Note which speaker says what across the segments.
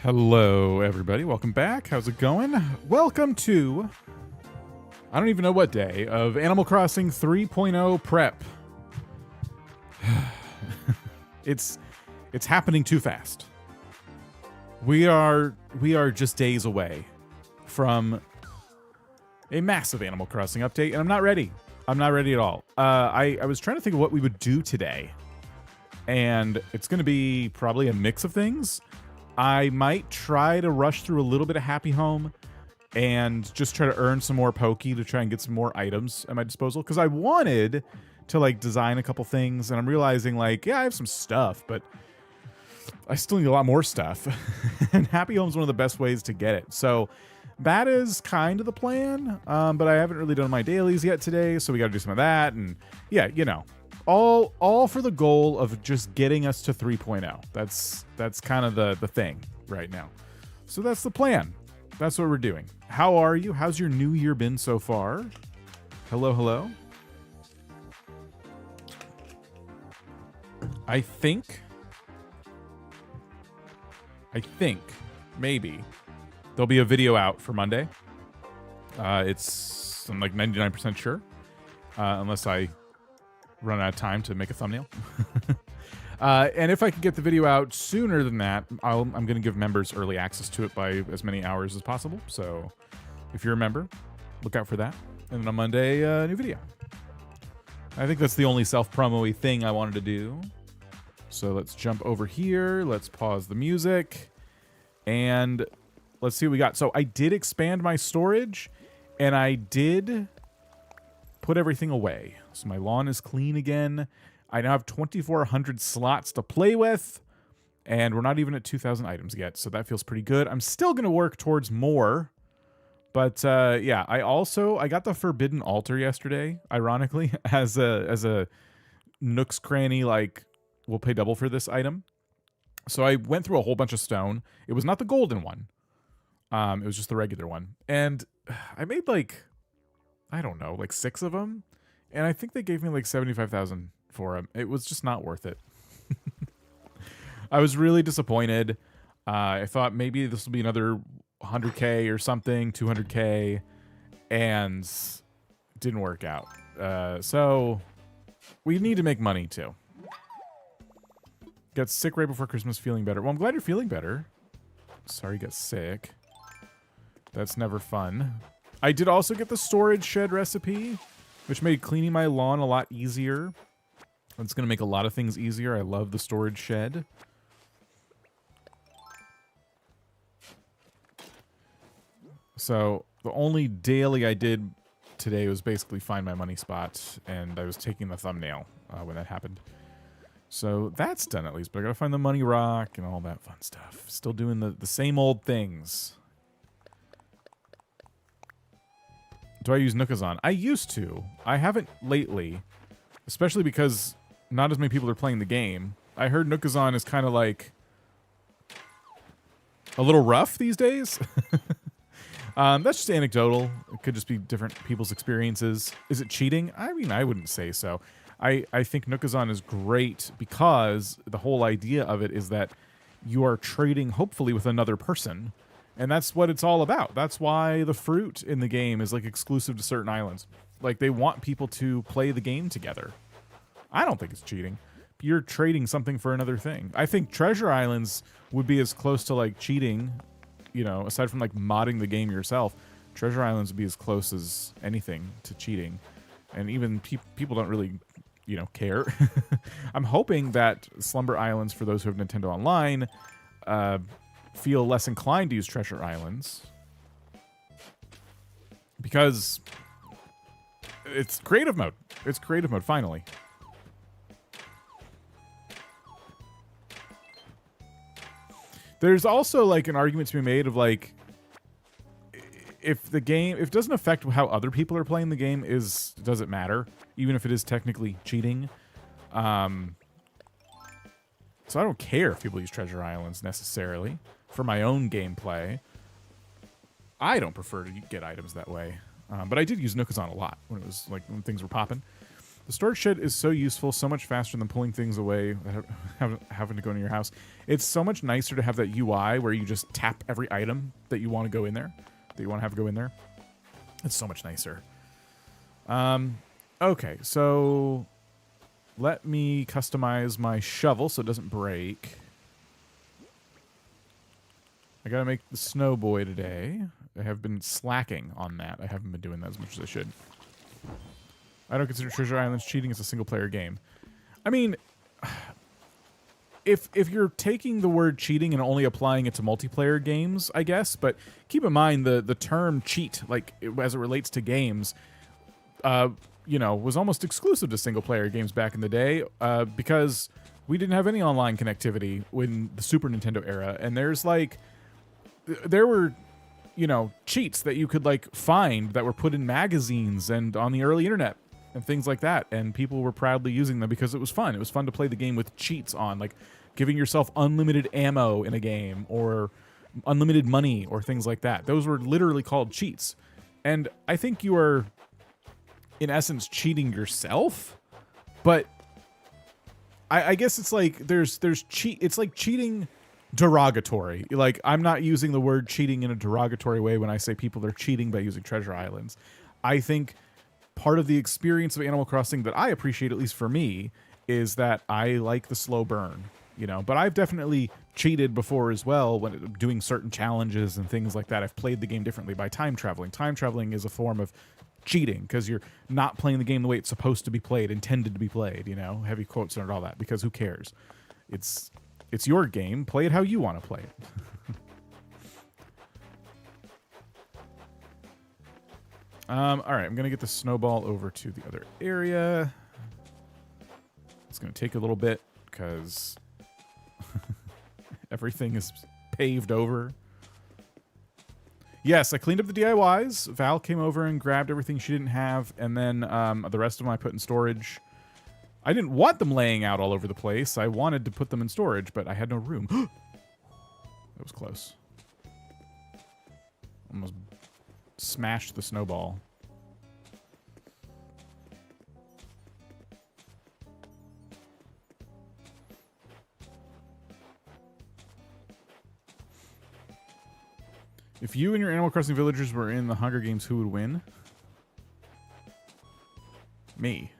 Speaker 1: Hello, everybody. Welcome back. How's it going? Welcome to, I don't even know what day, of Animal Crossing 3.0 prep. It's happening too fast. We are just days away from a massive Animal Crossing update, and I'm not ready. I'm not ready at all. I was trying to think of what we would do today, and it's going to be probably a mix of things. I might try to rush through a little bit of Happy Home and just try to earn some more Pokey to try and get some more items at my disposal. Because I wanted to like design a couple things, and I'm realizing like, yeah, I have some stuff, but I still need a lot more stuff. And Happy Home's one of the best ways to get it. So that is kind of the plan. But I haven't really done my dailies yet today, so we got to do some of that. And yeah, you know. All for the goal of just getting us to 3.0. That's kind of the thing right now. So that's the plan. That's what we're doing. How are you? How's your new year been so far? Hello, hello. I think maybe there'll be a video out for Monday. I'm like 99% sure, unless I run out of time to make a thumbnail. And if I can get the video out sooner than that, I'm going to give members early access to it by as many hours as possible. So if you're a member, look out for that. And then on Monday, a new video. I think that's the only self-promo-y thing I wanted to do. So let's jump over here. Let's pause the music. And let's see what we got. So I did expand my storage, and I did put everything away. So my lawn is clean again. I now have 2,400 slots to play with, and we're not even at 2,000 items yet, so that feels pretty good. I'm still going to work towards more, but yeah, I got the Forbidden Altar yesterday, ironically, as a Nook's Cranny, like, we'll pay double for this item. So I went through a whole bunch of stone. It was not the golden one. It was just the regular one. And I made like, I don't know, like 6 of them. And I think they gave me like 75,000 for them. It was just not worth it. I was really disappointed. I thought maybe this will be another 100K or something, 200K, and didn't work out. So we need to make money too. Got sick right before Christmas, feeling better. Well, I'm glad you're feeling better. Sorry you got sick. That's never fun. I did also get the storage shed recipe, which made cleaning my lawn a lot easier. It's going to make a lot of things easier. I love the storage shed. So the only daily I did today was basically find my money spot, and I was taking the thumbnail when that happened. So that's done at least, but I got to find the money rock and all that fun stuff. Still doing the same old things. Do I use Nookazon? I used to. I haven't lately, especially because not as many people are playing the game. I heard Nookazon is kind of like a little rough these days. That's just anecdotal. It could just be different people's experiences. Is it cheating? I mean, I wouldn't say so. I think Nookazon is great because the whole idea of it is that you are trading, hopefully, with another person. And that's what it's all about. That's why the fruit in the game is like exclusive to certain islands. Like they want people to play the game together. I don't think it's cheating. You're trading something for another thing. I think Treasure Islands would be as close to like cheating, you know, aside from like modding the game yourself. Treasure Islands would be as close as anything to cheating. And even people don't really, you know, care. I'm hoping that Slumber Islands, for those who have Nintendo Online, feel less inclined to use Treasure Islands because it's creative mode. It's creative mode, finally. There's also like an argument to be made of like, if it doesn't affect how other people are playing the game, does it matter? Even if it is technically cheating. So I don't care if people use Treasure Islands necessarily. For my own gameplay, I don't prefer to get items that way. But I did use Nookazon a lot when things were popping. The storage shed is so useful, so much faster than pulling things away, having to go into your house. It's so much nicer to have that UI where you just tap every item that you want to go in there, that you want to have go in there. It's so much nicer. Okay, so let me customize my shovel so it doesn't break. I gotta make the snow boy today. I have been slacking on that. I haven't been doing that as much as I should. I don't consider Treasure Islands cheating as a single-player game. I mean, if you're taking the word cheating and only applying it to multiplayer games, I guess, but keep in mind the term cheat, like as it relates to games, you know, was almost exclusive to single-player games back in the day because we didn't have any online connectivity in the Super Nintendo era, and there were, you know, cheats that you could like find that were put in magazines and on the early internet and things like that, and people were proudly using them because it was fun. It was fun to play the game with cheats on, like giving yourself unlimited ammo in a game or unlimited money or things like that. Those were literally called cheats. And I think you are, in essence, cheating yourself, but I guess it's like there's cheat. It's like cheating derogatory. Like, I'm not using the word cheating in a derogatory way when I say people are cheating by using Treasure Islands. I think part of the experience of Animal Crossing that I appreciate, at least for me, is that I like the slow burn, you know, but I've definitely cheated before as well when doing certain challenges and things like that. I've played the game differently by time traveling. Time traveling is a form of cheating because you're not playing the game the way it's supposed to be played, intended to be played, you know, heavy quotes and all that, because who cares? It's your game. Play it how you want to play it. All right, I'm going to get the snowball over to the other area. It's going to take a little bit because everything is paved over. Yes, I cleaned up the DIYs. Val came over and grabbed everything she didn't have, and then the rest of them I put in storage. I didn't want them laying out all over the place. I wanted to put them in storage, but I had no room. That was close. Almost smashed the snowball. If you and your Animal Crossing villagers were in the Hunger Games, who would win? Me.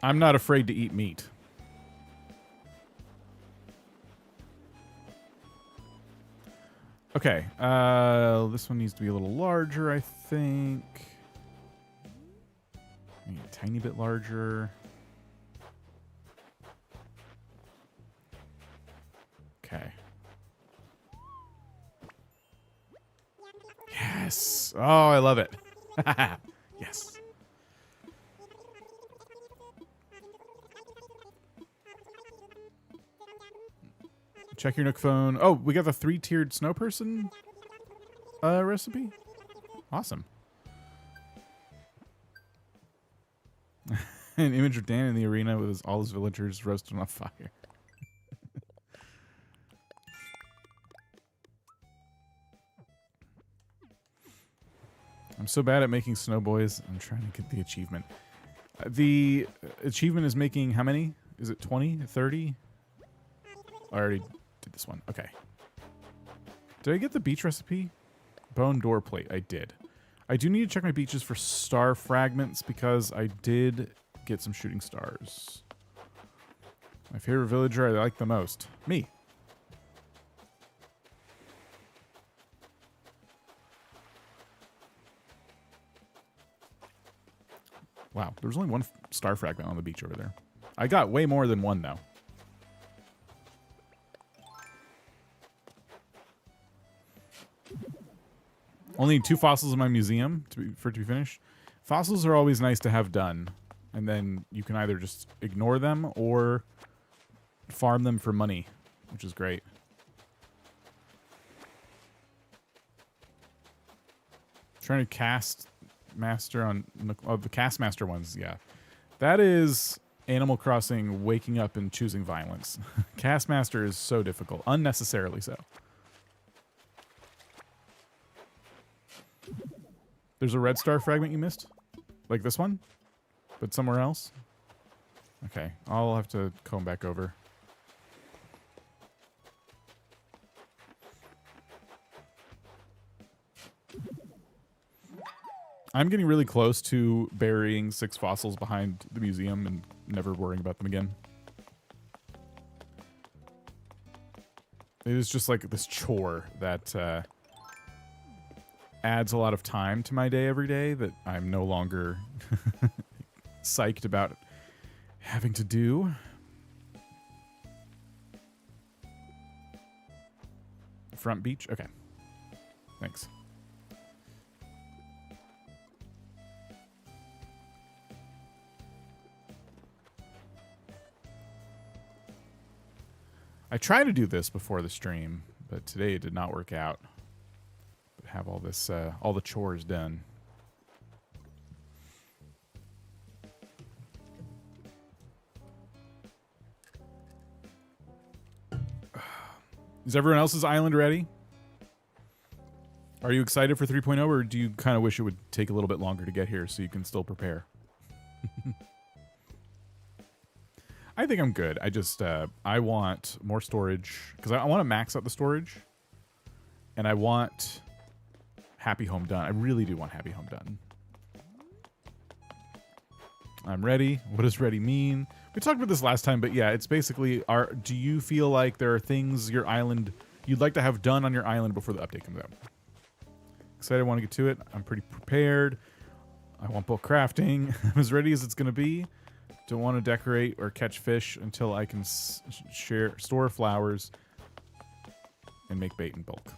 Speaker 1: I'm not afraid to eat meat. Okay, this one needs to be a little larger, I think. Maybe a tiny bit larger. Okay. Yes. Oh, I love it. Yes. Check your Nook phone. Oh, we got the 3-tiered snow person recipe. Awesome. An image of Dan in the arena with all his villagers roasted on fire. I'm so bad at making snow boys. I'm trying to get the achievement. The achievement is making how many? Is it 20? 30? I already did this one. Okay. Did I get the beach recipe? Bone door plate. I did. I do need to check my beaches for star fragments because I did get some shooting stars. My favorite villager I like the most. Me. Wow, there was only one star fragment on the beach over there. I got way more than one, though. Only 2 fossils in my museum for it to be finished. Fossils are always nice to have done. And then you can either just ignore them or farm them for money, which is great. Trying to cast master on the cast master ones, yeah. That is Animal Crossing waking up and choosing violence. Cast master is so difficult, unnecessarily so. There's a red star fragment you missed? Like this one? But somewhere else? Okay, I'll have to comb back over. I'm getting really close to burying 6 fossils behind the museum and never worrying about them again. It is just like this chore that adds a lot of time to my day every day that I'm no longer psyched about having to do. Front beach? Okay. Thanks. I tried to do this before the stream, but today it did not work out. But have all this, all the chores done. Is everyone else's island ready? Are you excited for 3.0, or do you kind of wish it would take a little bit longer to get here so you can still prepare? I think I'm good. I just, I want more storage, because I want to max out the storage, and I want Happy Home done. I really do want Happy Home done. I'm ready. What does ready mean? We talked about this last time, but yeah, it's basically, do you feel like there are things your island, you'd like to have done on your island before the update comes out? Excited, I want to get to it. I'm pretty prepared. I want bulk crafting. I'm as ready as it's going to be. Don't want to decorate or catch fish until I can store flowers and make bait in bulk.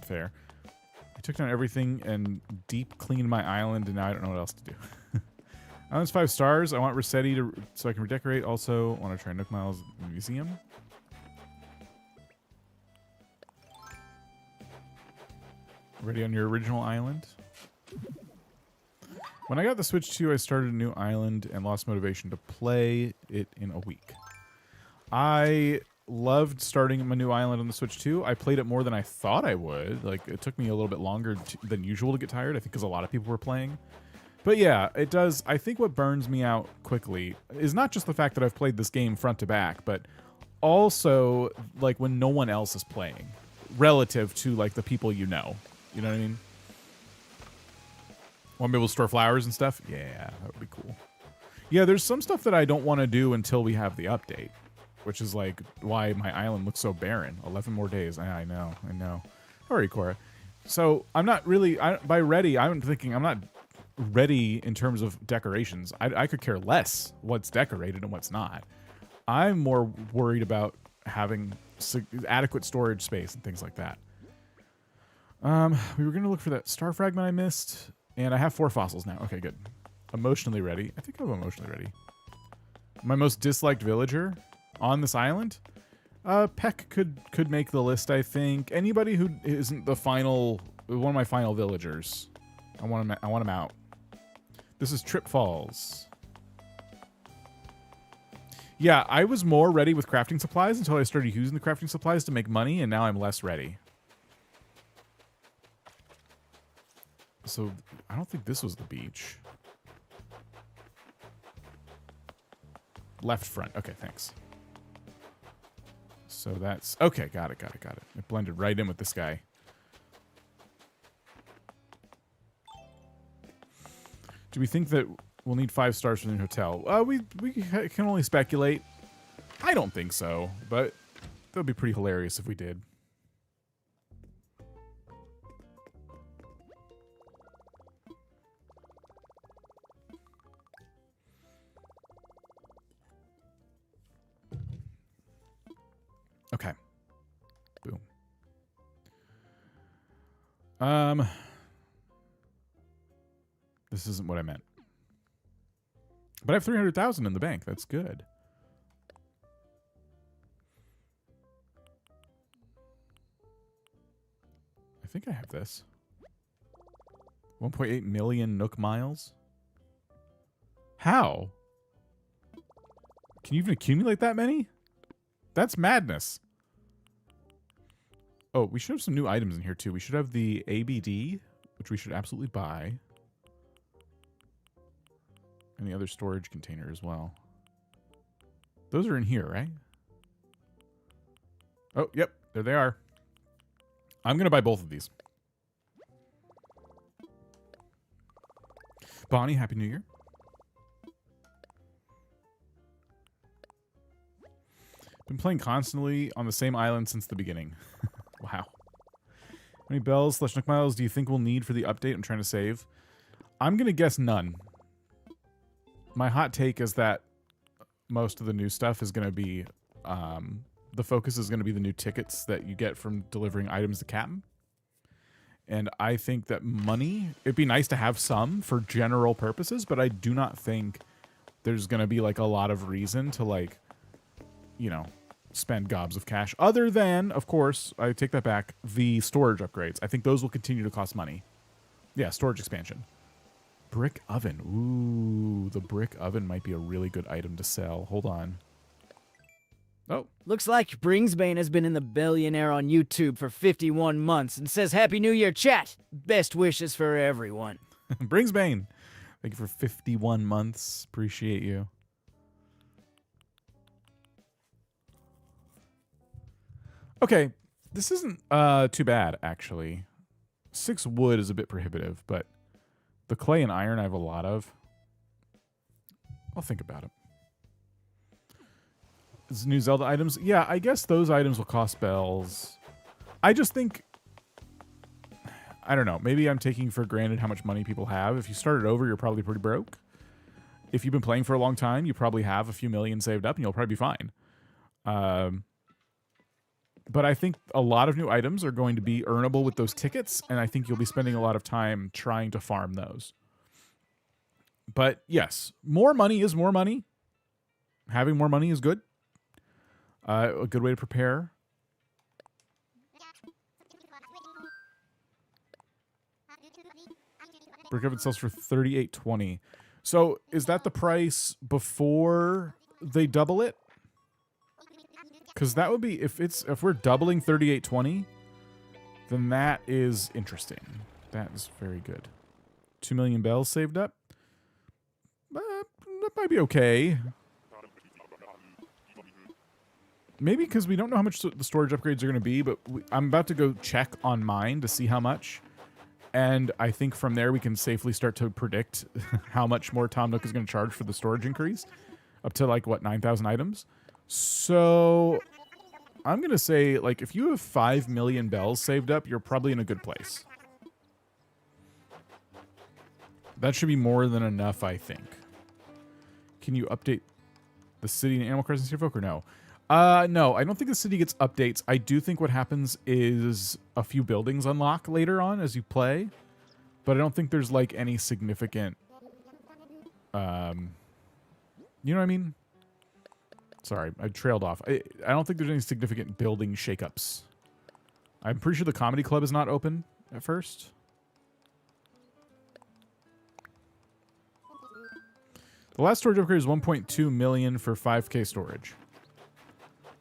Speaker 1: Fair. I took down everything and deep cleaned my island, and now I don't know what else to do. Island's 5 stars. I want Rossetti so I can redecorate. Also, want to try Nook Miles Museum. Ready on your original island? When I got the Switch 2, I started a new island and lost motivation to play it in a week. I loved starting my new island on the Switch 2. I played it more than I thought I would. Like, it took me a little bit longer than usual to get tired, I think because a lot of people were playing. But yeah, it does. I think what burns me out quickly is not just the fact that I've played this game front to back, but also, like, when no one else is playing relative to, like, the people you know. You know what I mean? Want to be able to store flowers and stuff? Yeah, that would be cool. Yeah, there's some stuff that I don't want to do until we have the update, which is like why my island looks so barren. 11 more days. I know. All right, Cora. So I'm not really, by ready, I'm thinking I'm not ready in terms of decorations. I could care less what's decorated and what's not. I'm more worried about having adequate storage space and things like that. We were going to look for that star fragment I missed. And I have 4 fossils now. Okay, good. Emotionally ready. I think I'm emotionally ready. My most disliked villager on this island? Peck could make the list, I think. Anybody who isn't the final, one of my final villagers. I want him out. This is Trip Falls. Yeah, I was more ready with crafting supplies until I started using the crafting supplies to make money, and now I'm less ready. So, I don't think this was the beach. Left front. Okay, thanks. So that's... Okay, got it. It blended right in with this guy. Do we think that we'll need 5 stars for the new hotel? We can only speculate. I don't think so, but that would be pretty hilarious if we did. Okay. Boom. This isn't what I meant. But I have 300,000 in the bank. That's good. I think I have this. 1.8 million Nook miles. How? Can you even accumulate that many? That's madness. Oh, we should have some new items in here, too. We should have the ABD, which we should absolutely buy. And the other storage container as well. Those are in here, right? Oh, yep. There they are. I'm going to buy both of these. Bonnie, Happy New Year. Been playing constantly on the same island since the beginning. Wow. How many bells / Nook miles do you think we'll need for the update? I'm trying to save. I'm going to guess none. My hot take is that most of the new stuff is going to be... the focus is going to be the new tickets that you get from delivering items to Captain. And I think that money... It'd be nice to have some for general purposes, but I do not think there's going to be, like, a lot of reason to, like... you know, spend gobs of cash. Other than, of course, I take that back, the storage upgrades. I think those will continue to cost money. Yeah, storage expansion. Brick oven. Ooh, the brick oven might be a really good item to sell. Hold on. Oh.
Speaker 2: Looks like Bringsbane has been in the billionaire on YouTube for 51 months and says Happy New Year, chat. Best wishes for everyone.
Speaker 1: Bringsbane. Thank you for 51 months. Appreciate you. Okay, this isn't too bad, actually. 6 wood is a bit prohibitive, but the clay and iron I have a lot of. I'll think about it. Is new Zelda items? Yeah, I guess those items will cost bells. I just think... I don't know. Maybe I'm taking for granted how much money people have. If you started over, you're probably pretty broke. If you've been playing for a long time, you probably have a few million saved up, and you'll probably be fine. But I think a lot of new items are going to be earnable with those tickets, and I think you'll be spending a lot of time trying to farm those. But yes, more money is more money. Having more money is good. A good way to prepare. Brick oven sells for $38.20. So is that the price before they double it? Because that would be, if we're doubling $38.20, then that is interesting. That is very good. 2 million bells saved up. That might be okay. Maybe because we don't know how much the storage upgrades are going to be, but I'm about to go check on mine to see how much. And I think from there we can safely start to predict how much more Tom Nook is going to charge for the storage increase. Up to, like, what, 9,000 items? So I'm going to say, like, if you have 5 million bells saved up, you're probably in a good place. That should be more than enough, I think. Can you update the city in Animal Crossing City Folk or no? No, I don't think the city gets updates. I do think what happens is a few buildings unlock later on as you play. But I don't think there's, like, any significant... you know what I mean? Sorry, I trailed off. I don't think there's any significant building shakeups. I'm pretty sure the comedy club is not open at first. The last storage upgrade is 1.2 million for 5K storage.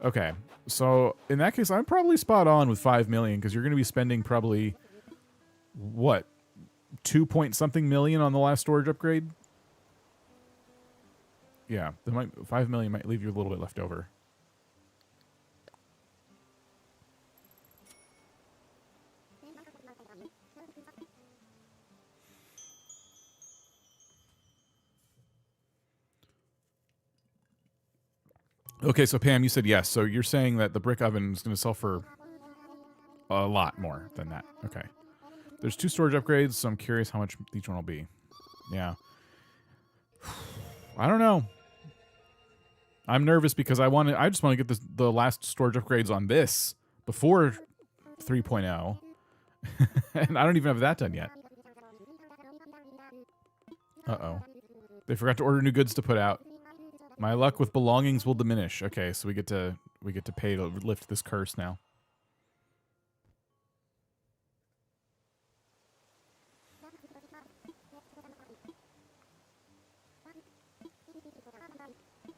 Speaker 1: Okay, so in that case, I'm probably spot on with 5 million because you're going to be spending probably, what, 2 point something million on the last storage upgrade? Yeah, 5 million might leave you a little bit left over. Okay, so Pam, you said yes. So you're saying that the brick oven is going to sell for a lot more than that. Okay. There's 2 storage upgrades, so I'm curious how much each one will be. Yeah. I don't know. I'm nervous because I just want to get the last storage upgrades on this before 3.0. And I don't even have that done yet. Uh-oh. They forgot to order new goods to put out. My luck with belongings will diminish. Okay, so we get to pay to lift this curse now.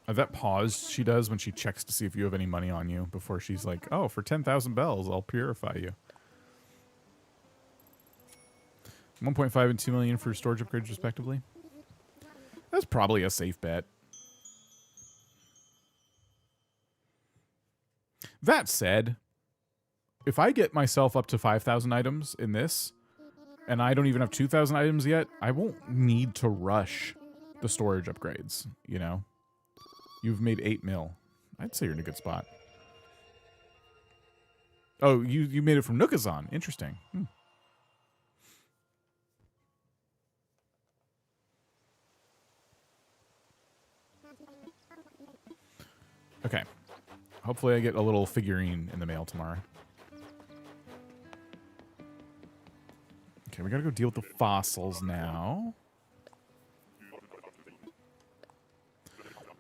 Speaker 1: That pause she does when she checks to see if you have any money on you before she's like, oh, for 10,000 bells, I'll purify you. 1.5 and 2 million for storage upgrades, respectively. That's probably a safe bet. That said, if I get myself up to 5,000 items in this, and I don't even have 2,000 items yet, I won't need to rush the storage upgrades, you know? You've made 8 mil. I'd say you're in a good spot. Oh, you made it from Nookazon. Interesting. Okay. Hopefully I get a little figurine in the mail tomorrow. Okay, we gotta go deal with the fossils now.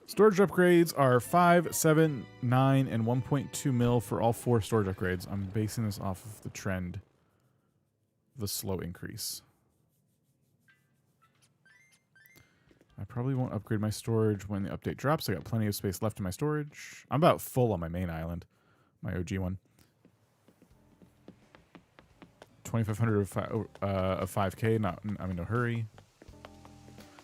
Speaker 1: Storage upgrades are 5, 7, 9, and 1.2 mil for all 4 storage upgrades. I'm basing this off of the trend, the slow increase. I probably won't upgrade my storage when the update drops. I got plenty of space left in my storage. I'm about full on my main island, my OG one. 2,500 of 5K. I'm in no hurry.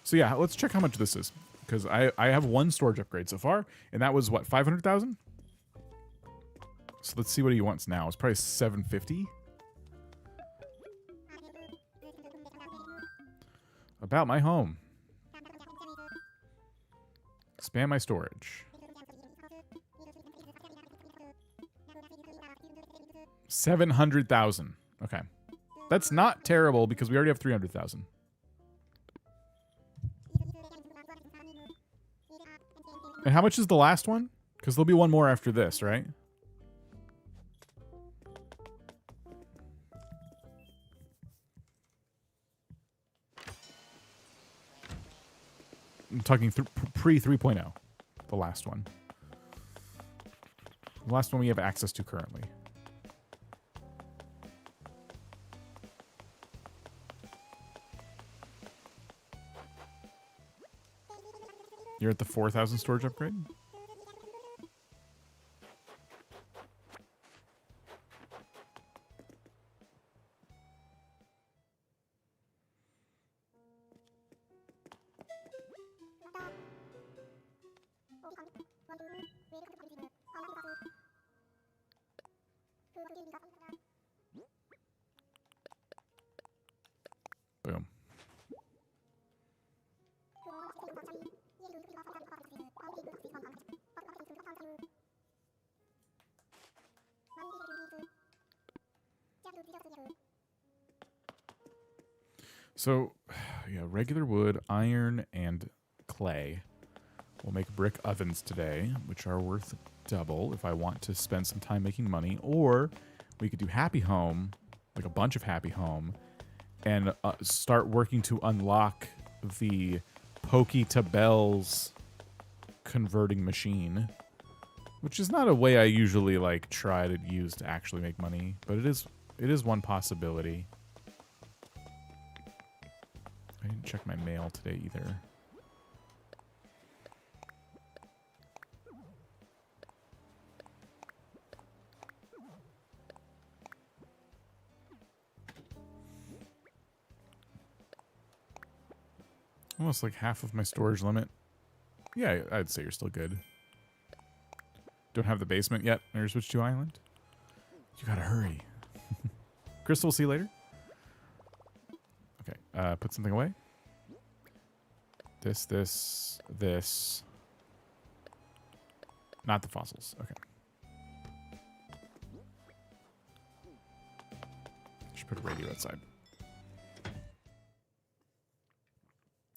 Speaker 1: So yeah, let's check how much this is. Because I have 1 storage upgrade so far, and that was, what, 500,000? So let's see what he wants now. It's probably 750. About my home. Expand my storage. 700,000. Okay. That's not terrible because we already have 300,000. And how much is the last one? Because there'll be one more after this, right? I'm talking pre 3.0. The last one. The last one we have access to currently. You're at the 4,000 storage upgrade? Boom. So, yeah, regular wood, iron, and clay. We'll make brick ovens today, which are worth double if I want to spend some time making money. Or we could do Happy Home, like a bunch of Happy Home, and start working to unlock the Pokey to Bells converting machine, which is not a way I usually like try to use to actually make money, but it is one possibility. I didn't check my mail today either. Almost like half of my storage limit. Yeah, I'd say you're still good. Don't have the basement yet. Never switched to island. You gotta hurry. Crystal, we'll see you later. Okay, put something away. This. Not the fossils. Okay. Should put a radio outside.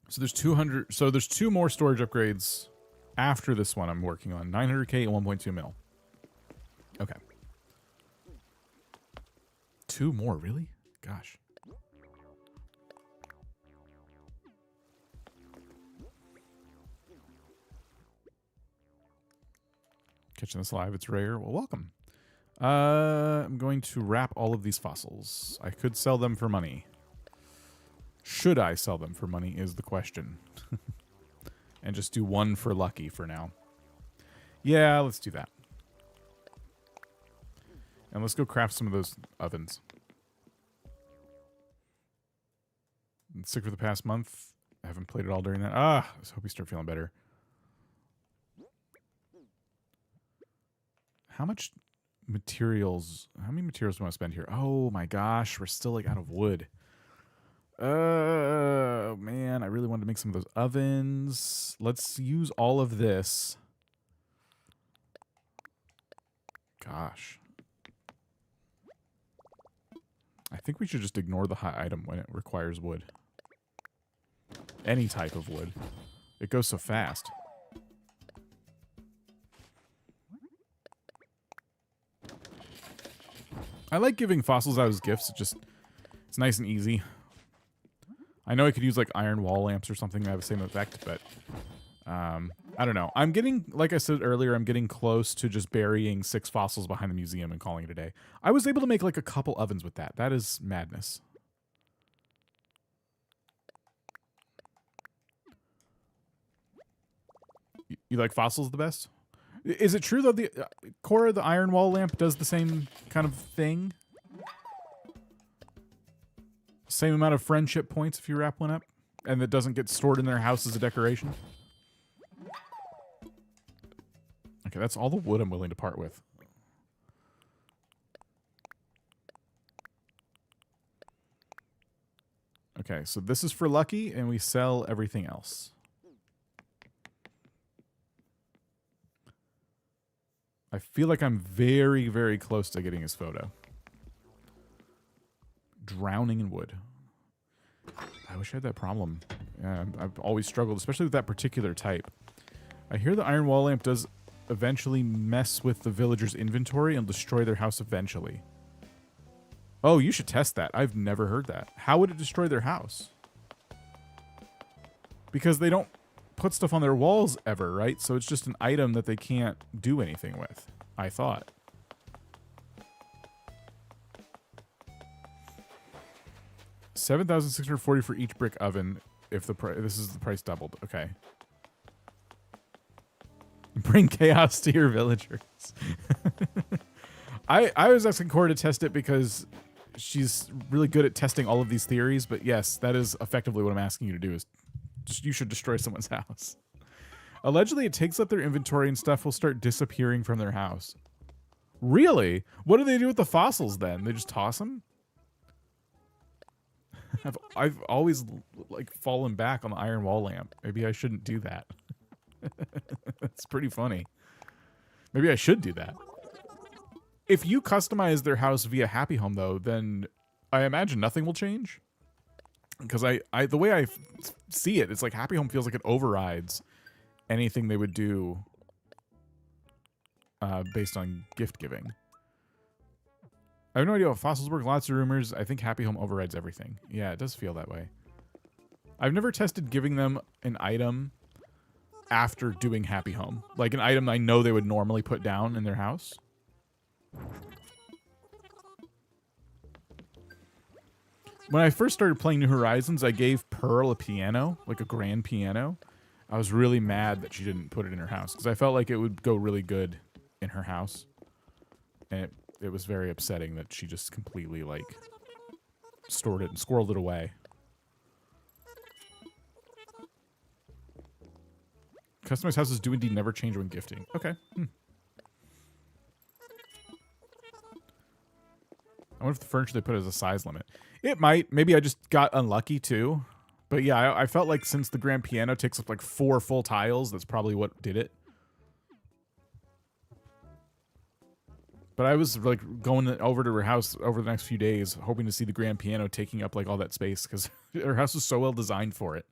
Speaker 1: So there's 200. So there's 2 more storage upgrades after this one I'm working on. 900K and 1.2 mil. Okay. 2 more, really? Gosh. Catching this live, it's rare. Well, welcome. I'm going to wrap all of these fossils. I could sell them for money. Should I sell them for money is the question. And just do 1 for lucky for now. Yeah, let's do that. And let's go craft some of those ovens. sick for the past month. I haven't played it all during that. I hope you start feeling better. How many materials do I want to spend here? Oh my gosh, we're still like out of wood. Man, I really wanted to make some of those ovens. Let's use all of this. Gosh. I think we should just ignore the high item when it requires wood. Any type of wood. It goes so fast. I like giving fossils out as gifts. It's nice and easy. I know I could use like iron wall lamps or something that have the same effect, but I don't know. I'm getting, like I said earlier, I'm getting close to just burying 6 fossils behind the museum and calling it a day. I was able to make like a couple ovens with that. That is madness. You like fossils the best? Is it true though the Cora, the iron wall lamp does the same kind of thing? Same amount of friendship points if you wrap one up, and it doesn't get stored in their house as a decoration? Okay, that's all the wood I'm willing to part with. Okay, so this is for Lucky, and we sell everything else. I feel like I'm very, very close to getting his photo. Drowning in wood. I wish I had that problem. Yeah, I've always struggled, especially with that particular type. I hear the iron wall lamp does eventually mess with the villagers' inventory and destroy their house eventually. Oh, you should test that. I've never heard that. How would it destroy their house? Because they don't put stuff on their walls ever, right? So it's just an item that they can't do anything with, I thought. $7,640 for each brick oven if the this is the price doubled. Okay. Bring chaos to your villagers. I was asking Cora to test it because she's really good at testing all of these theories, but yes, that is effectively what I'm asking you to do is just you should destroy someone's house. Allegedly, it takes up their inventory and stuff will start disappearing from their house. Really? What do they do with the fossils then? They just toss them? I've always like fallen back on the iron wall lamp. Maybe I shouldn't do that. That's pretty funny. Maybe I should do that. If you customize their house via Happy Home, though, then I imagine nothing will change. Because the way I see it, it's like Happy Home feels like it overrides anything they would do based on gift giving. I have no idea how fossils work. Lots of rumors. I think Happy Home overrides everything. Yeah, it does feel that way. I've never tested giving them an item after doing Happy Home. Like an item I know they would normally put down in their house. When I first started playing New Horizons, I gave Pearl a piano, like a grand piano. I was really mad that she didn't put it in her house because I felt like it would go really good in her house. And it was very upsetting that she just completely, like, stored it and squirreled it away. Customized houses do indeed never change when gifting. Okay. I wonder if the furniture they put as a size limit. It might. Maybe I just got unlucky, too. But yeah, I felt like since the grand piano takes up, like, 4 full tiles, that's probably what did it. But I was like going over to her house over the next few days, hoping to see the grand piano taking up like all that space because her house was so well designed for it.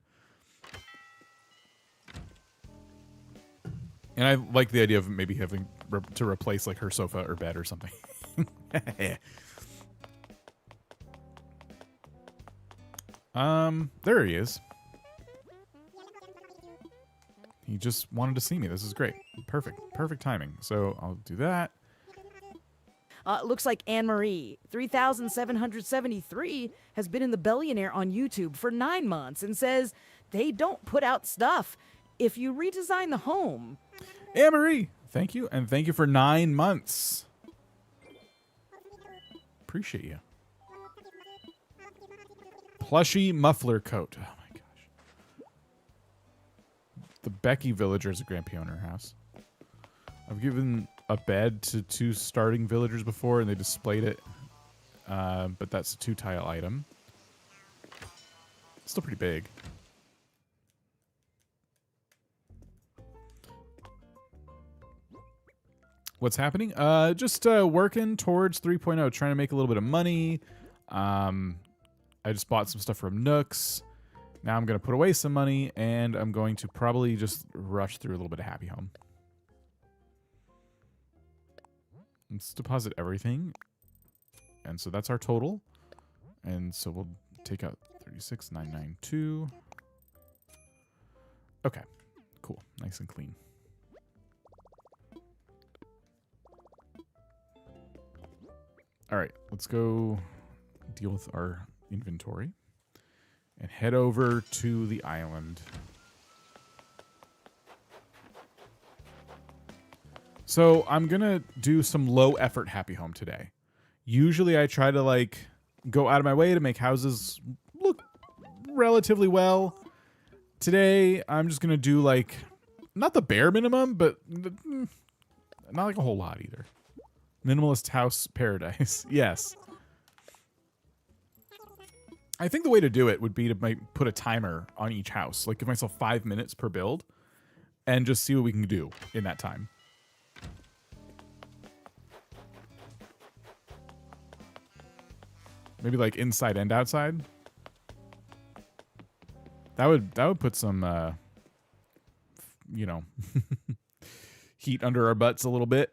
Speaker 1: And I like the idea of maybe having to replace like her sofa or bed or something. There he is. He just wanted to see me. This is great. Perfect timing. So I'll do that.
Speaker 2: Looks like Anne-Marie, 3,773, has been in the Billionaire on YouTube for 9 months and says they don't put out stuff if you redesign the home.
Speaker 1: Anne-Marie, thank you. And thank you for 9 months. Appreciate you. Plushy muffler coat. Oh my gosh. The Becky villagers at Grand Pioneer House. I've given a bed to 2 starting villagers before, and they displayed it. But that's a 2-tile item. Still pretty big. What's happening? Just working towards 3.0, trying to make a little bit of money. I just bought some stuff from Nooks. Now I'm going to put away some money, and I'm going to probably just rush through a little bit of Happy Home. Let's deposit everything. And so that's our total. And so we'll take out 36,992. Okay, cool. Nice and clean. All right, let's go deal with our inventory and head over to the island. So I'm going to do some low effort Happy Home today. Usually I try to like go out of my way to make houses look relatively well. Today I'm just going to do like not the bare minimum, but not like a whole lot either. Minimalist house paradise. Yes. I think the way to do it would be to put a timer on each house. Like give myself 5 minutes per build and just see what we can do in that time. Maybe like inside and outside. That would put some you know, heat under our butts a little bit.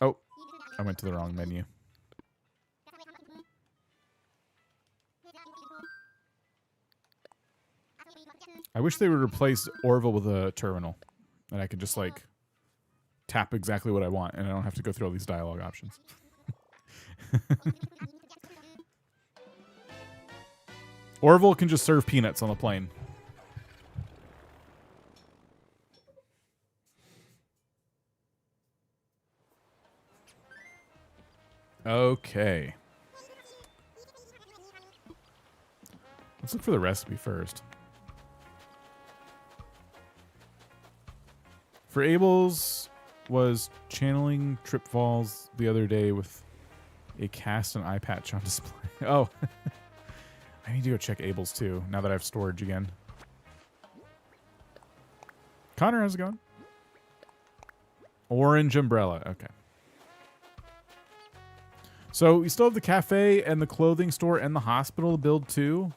Speaker 1: Oh, I went to the wrong menu. I wish they would replace Orville with a terminal. And I could just like tap exactly what I want and I don't have to go through all these dialogue options. Orville can just serve peanuts on the plane. Okay. Let's look for the recipe first. For Abel's was channeling trip falls the other day with a cast and eye patch on display. Oh. I need to go check Abel's too, now that I have storage again. Connor, how's it going? Orange umbrella. Okay. So we still have the cafe and the clothing store and the hospital to build too.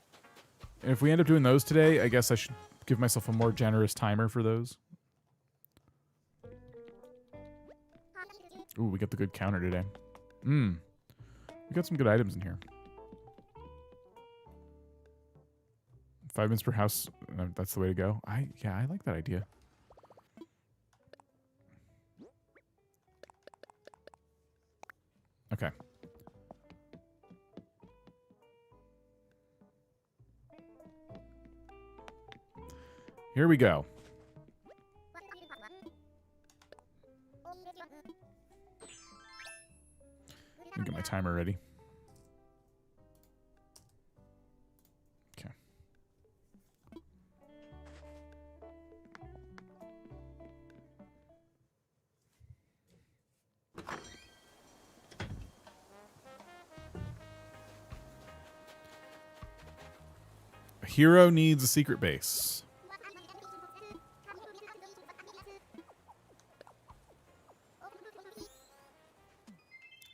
Speaker 1: And if we end up doing those today, I guess I should give myself a more generous timer for those. Ooh, we got the good counter today. We got some good items in here. 5 minutes per house. That's the way to go. Yeah, I like that idea. Okay. Here we go. Let me get my timer ready. Okay. A hero needs a secret base.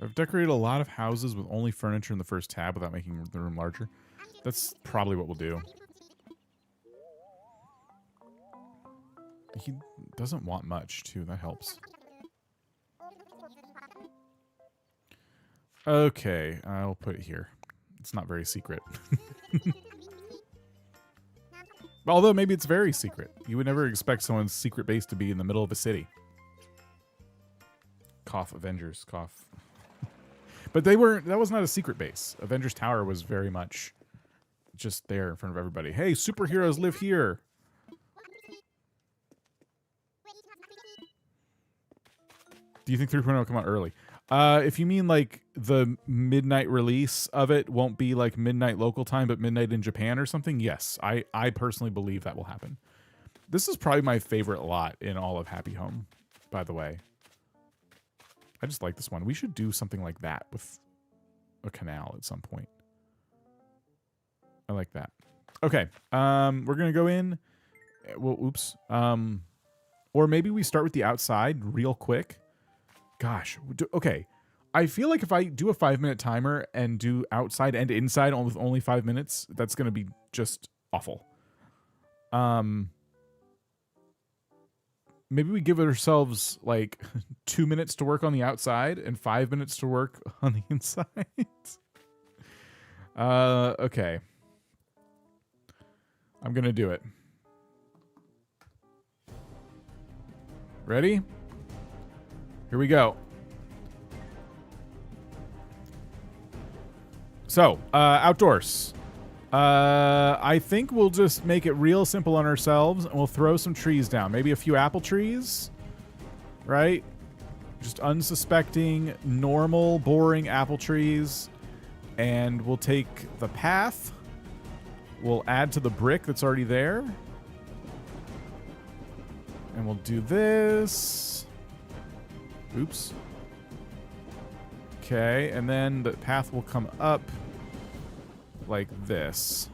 Speaker 1: I've decorated a lot of houses with only furniture in the first tab without making the room larger. That's probably what we'll do. He doesn't want much, too. That helps. Okay, I'll put it here. It's not very secret. Although maybe it's very secret. You would never expect someone's secret base to be in the middle of a city. Cough, Avengers, cough. But they weren't. That was not a secret base. Avengers Tower was very much just there in front of everybody. Hey, superheroes live here. Do you think 3.0 will come out early? If you mean like the midnight release of it won't be like midnight local time, but midnight in Japan or something, yes. I personally believe that will happen. This is probably my favorite lot in all of Happy Home, by the way. I just like this one. We should do something like that with a canal at some point. I like that. Okay. We're going to go in. Well, oops. Or maybe we start with the outside real quick. Gosh. Okay. I feel like if I do a 5-minute timer and do outside and inside with only 5 minutes, that's going to be just awful. Maybe we give ourselves like 2 minutes to work on the outside and 5 minutes to work on the inside. Okay. I'm going to do it. Ready? Here we go. So, outdoors. I think we'll just make it real simple on ourselves and we'll throw some trees down. Maybe a few apple trees, right? Just unsuspecting, normal, boring apple trees. And we'll take the path. We'll add to the brick that's already there. And we'll do this. Oops. Okay, and then the path will come up like this.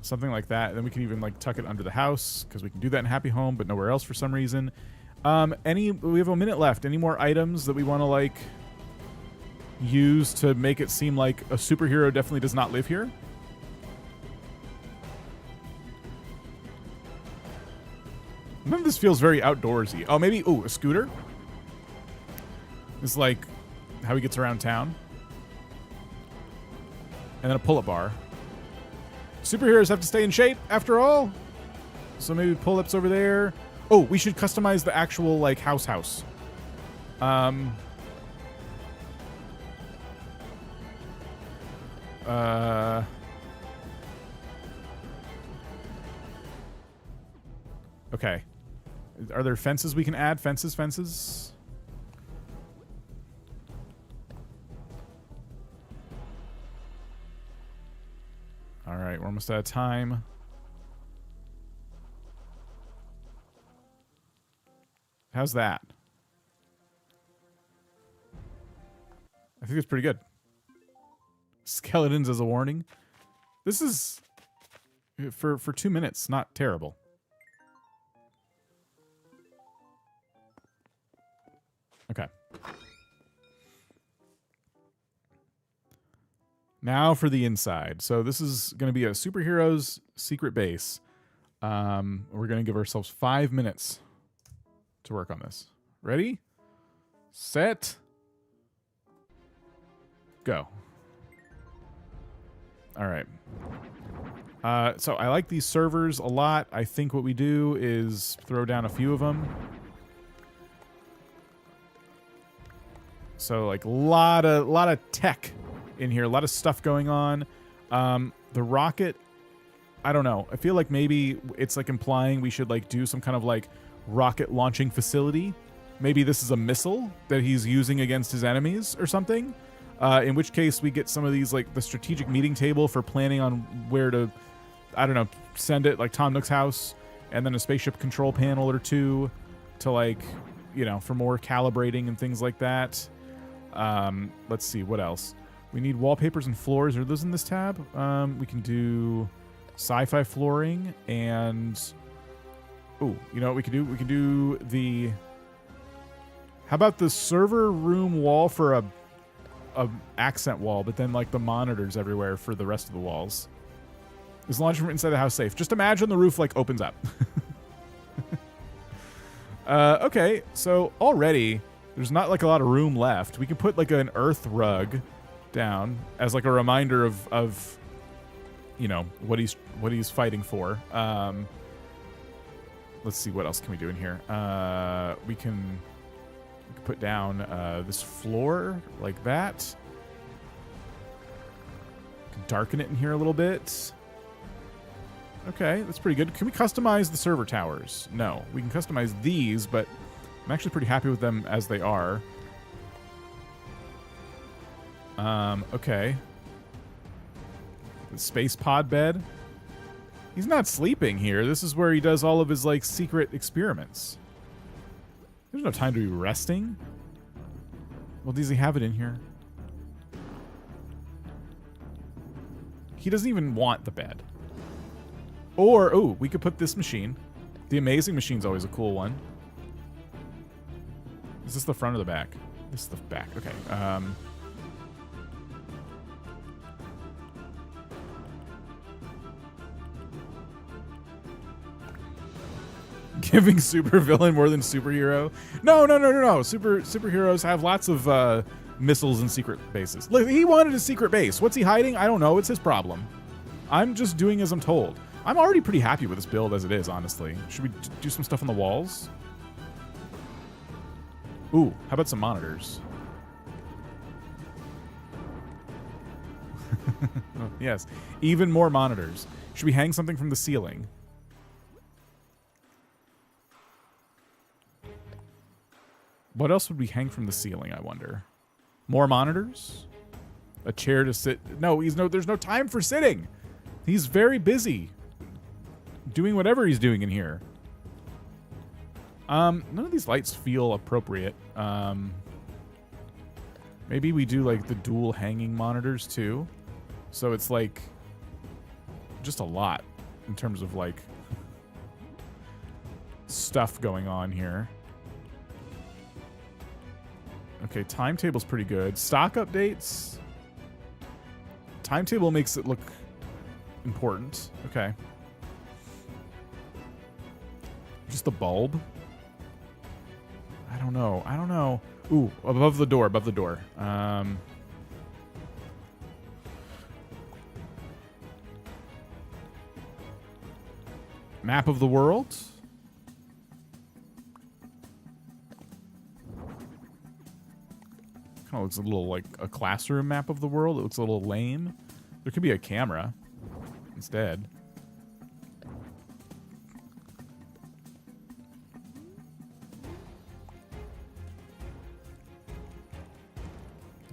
Speaker 1: Something like that. And then we can even like tuck it under the house because we can do that in Happy Home, but nowhere else for some reason. We have a minute left. Any more items that we want to like use to make it seem like a superhero definitely does not live here? None of this feels very outdoorsy. Oh, maybe, a scooter? This is like how he gets around town. And then a pull-up bar. Superheroes have to stay in shape, after all. So maybe pull-ups over there. Oh, we should customize the actual, like, house. Okay. Are there fences we can add? Fences? All right, we're almost out of time. How's that? I think it's pretty good. Skeletons as a warning. This is, for 2 minutes, not terrible. Okay. Now for the inside. So this is going to be a superhero's secret base. We're going to give ourselves 5 minutes to work on this. Ready? Set. Go. All right. So I like these servers a lot. I think what we do is throw down a few of them. So like a lot of tech in here, a lot of stuff going on. The rocket, I don't know. I feel like maybe it's like implying we should like do some kind of like rocket launching facility. Maybe this is a missile that he's using against his enemies or something. In which case we get some of these like the strategic meeting table for planning on where to, I don't know, send it, like Tom Nook's house, and then a spaceship control panel or two to like, you know, for more calibrating and things like that. Let's see, what else? We need wallpapers and floors. Are those in this tab? We can do sci-fi flooring and... Oh, you know what we can do? We can do the... How about the server room wall for a accent wall, but then like the monitors everywhere for the rest of the walls? Is launching from inside the house safe? Just imagine the roof like opens up. Okay, so already there's not like a lot of room left. We can put like an earth rug down as like a reminder of you know what he's fighting for. Let's see, what else can we do in here? We can put down this floor like that. We can darken it in here a little bit. Okay, that's pretty good. Can we customize the server towers? No. We can customize these, but I'm actually pretty happy with them as they are. Okay. The space pod bed. He's not sleeping here. This is where he does all of his, like, secret experiments. There's no time to be resting. Well, does he have it in here? He doesn't even want the bed. Or, oh, we could put this machine. The amazing machine's always a cool one. Is this the front or the back? This is the back. Okay. Giving supervillain more than superhero? No. Superheroes have lots of missiles and secret bases. Look, he wanted a secret base. What's he hiding? I don't know. It's his problem. I'm just doing as I'm told. I'm already pretty happy with this build as it is, honestly. Should we do some stuff on the walls? Ooh, how about some monitors? Oh, yes, even more monitors. Should we hang something from the ceiling? What else would we hang from the ceiling, I wonder? More monitors? A chair to sit? No, there's no time for sitting. He's very busy doing whatever he's doing in here. None of these lights feel appropriate. Maybe we do like the dual hanging monitors too. So it's like just a lot in terms of like stuff going on here. Okay, timetable's pretty good. Stock updates. Timetable makes it look important. Okay. Just the bulb? I don't know. Ooh, above the door. Map of the world? Kind of looks a little like a classroom map of the world. It looks a little lame. There could be a camera instead.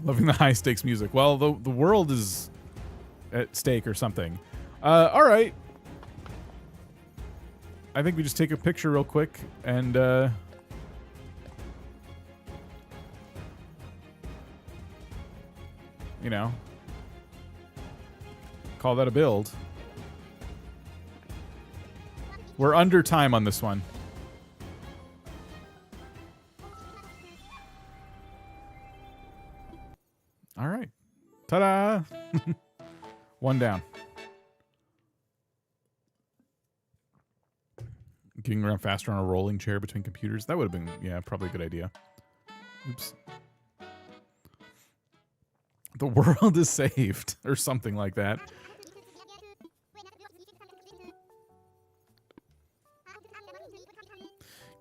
Speaker 1: Loving the high stakes music. Well, the world is at stake or something. All right. I think we just take a picture real quick and you know, call that a build. We're under time on this one. All right. Ta-da! One down. Getting around faster on a rolling chair between computers. That would have been, yeah, probably a good idea. Oops. The world is saved, or something like that.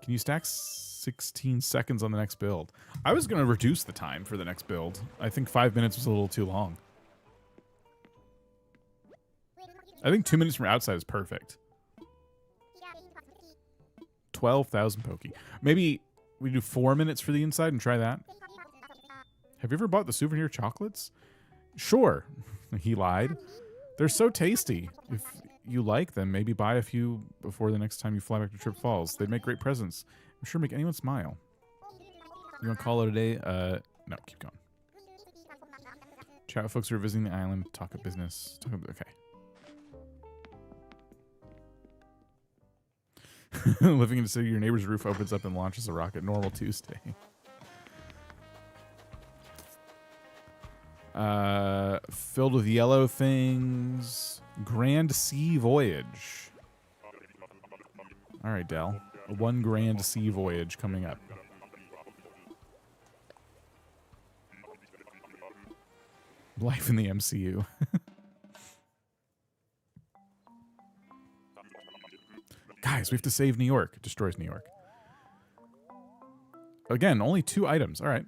Speaker 1: Can you stack 16 seconds on the next build? I was going to reduce the time for the next build. I think 5 minutes was a little too long. I think 2 minutes from outside is perfect. 12,000 pokey. Maybe we do 4 minutes for the inside and try that. Have you ever bought the souvenir chocolates? Sure. He lied. They're so tasty. If you like them, maybe buy a few before the next time you fly back to Trip Falls. They'd make great presents. I'm sure make anyone smile. You want to call it a day? No, keep going. Chat with folks who are visiting the island. Talk of business. Okay. Living in the city, your neighbor's roof opens up and launches a rocket. Normal Tuesday. Filled with yellow things. Grand Sea Voyage. All right, Del. A 1 grand sea voyage coming up. Life in the MCU. Guys, we have to save New York. It destroys New York. Again, only 2 items. All right.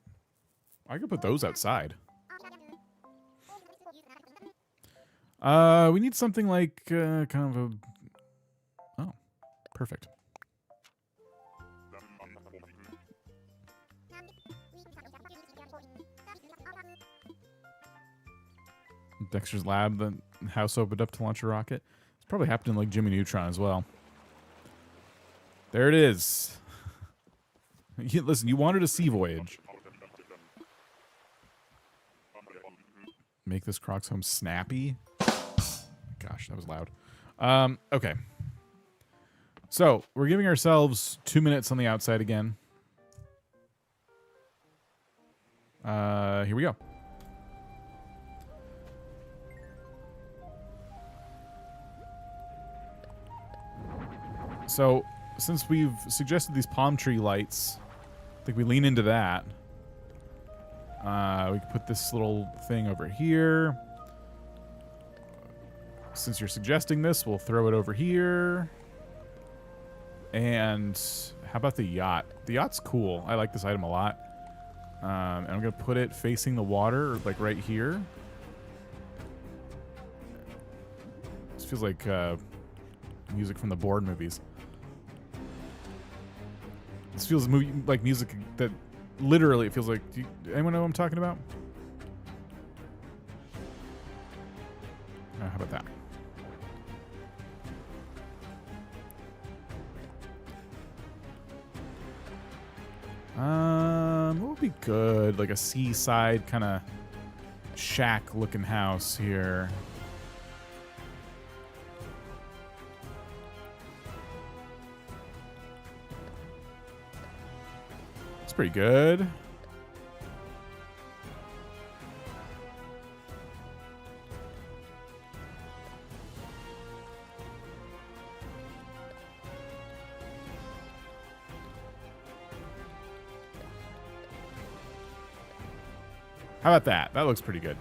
Speaker 1: I could put those outside. We need something like kind of a... Oh, perfect. Dexter's lab, the house opened up to launch a rocket. It's probably happened in like Jimmy Neutron as well. There it is. Listen, you wanted a sea voyage. Make this Crocs home snappy. Gosh, that was loud. Okay. So, we're giving ourselves 2 minutes on the outside again. Here we go. So, since we've suggested these palm tree lights, I think we lean into that. We can put this little thing over here. Since you're suggesting this, we'll throw it over here. And how about the yacht? The yacht's cool. I like this item a lot. And I'm going to put it facing the water, like right here. This feels like music from the Bourne movies. This feels like music that literally it feels like... anyone know what I'm talking about? How about that? What would be good? Like a seaside kind of shack-looking house here. It's pretty good. How about that? That looks pretty good.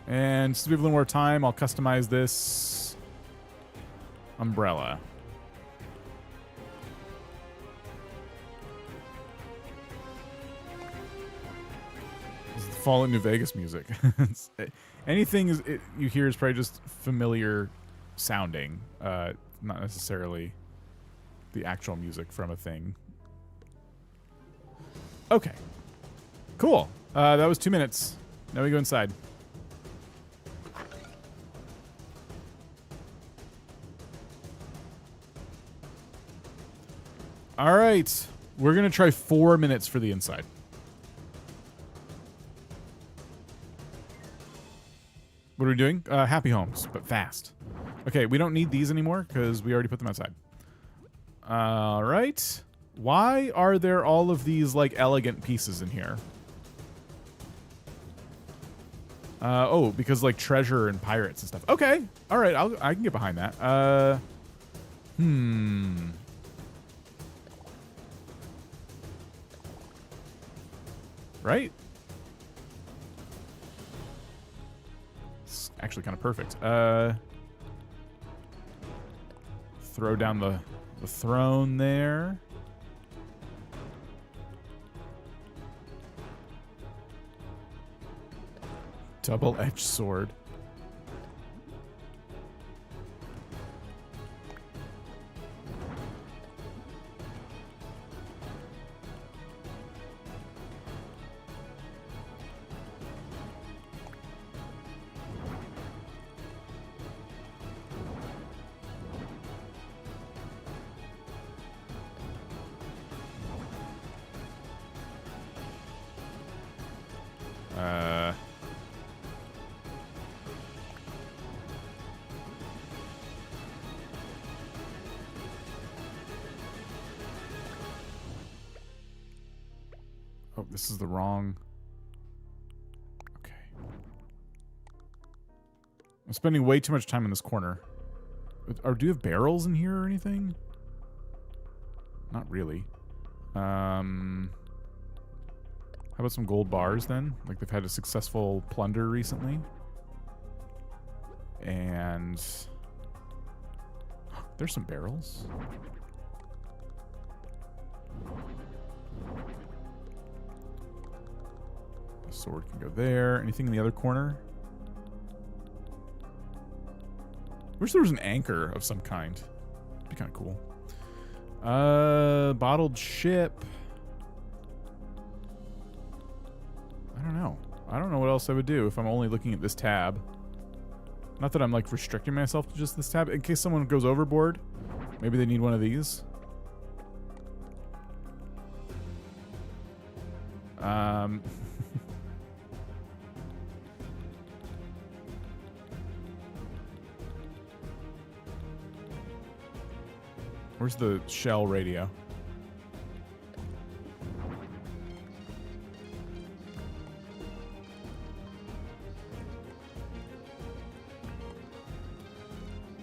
Speaker 1: And since we have a little more time, I'll customize this umbrella. This is the Fallout New Vegas music. Anything you hear is probably just familiar sounding, not necessarily the actual music from a thing. Okay. Cool. That was 2 minutes. Now we go inside. All right. We're going to try 4 minutes for the inside. What are we doing? Happy homes, but fast. Okay, we don't need these anymore because we already put them outside. All right. Why are there all of these, like, elegant pieces in here? Oh, because like treasure and pirates and stuff. Okay, all right, I can get behind that. Right? It's actually kind of perfect. Throw down the throne there. Double-edged sword. Oh, this is the wrong... Okay. I'm spending way too much time in this corner. Or do you have barrels in here or anything? Not really. How about some gold bars then? Like they've had a successful plunder recently. And... there's some barrels. The sword can go there. Anything in the other corner? Wish there was an anchor of some kind. It'd be kind of cool. Bottled ship. I don't know. I don't know what else I would do if I'm only looking at this tab. Not that I'm like restricting myself to just this tab. In case someone goes overboard, maybe they need one of these. Where's the shell radio?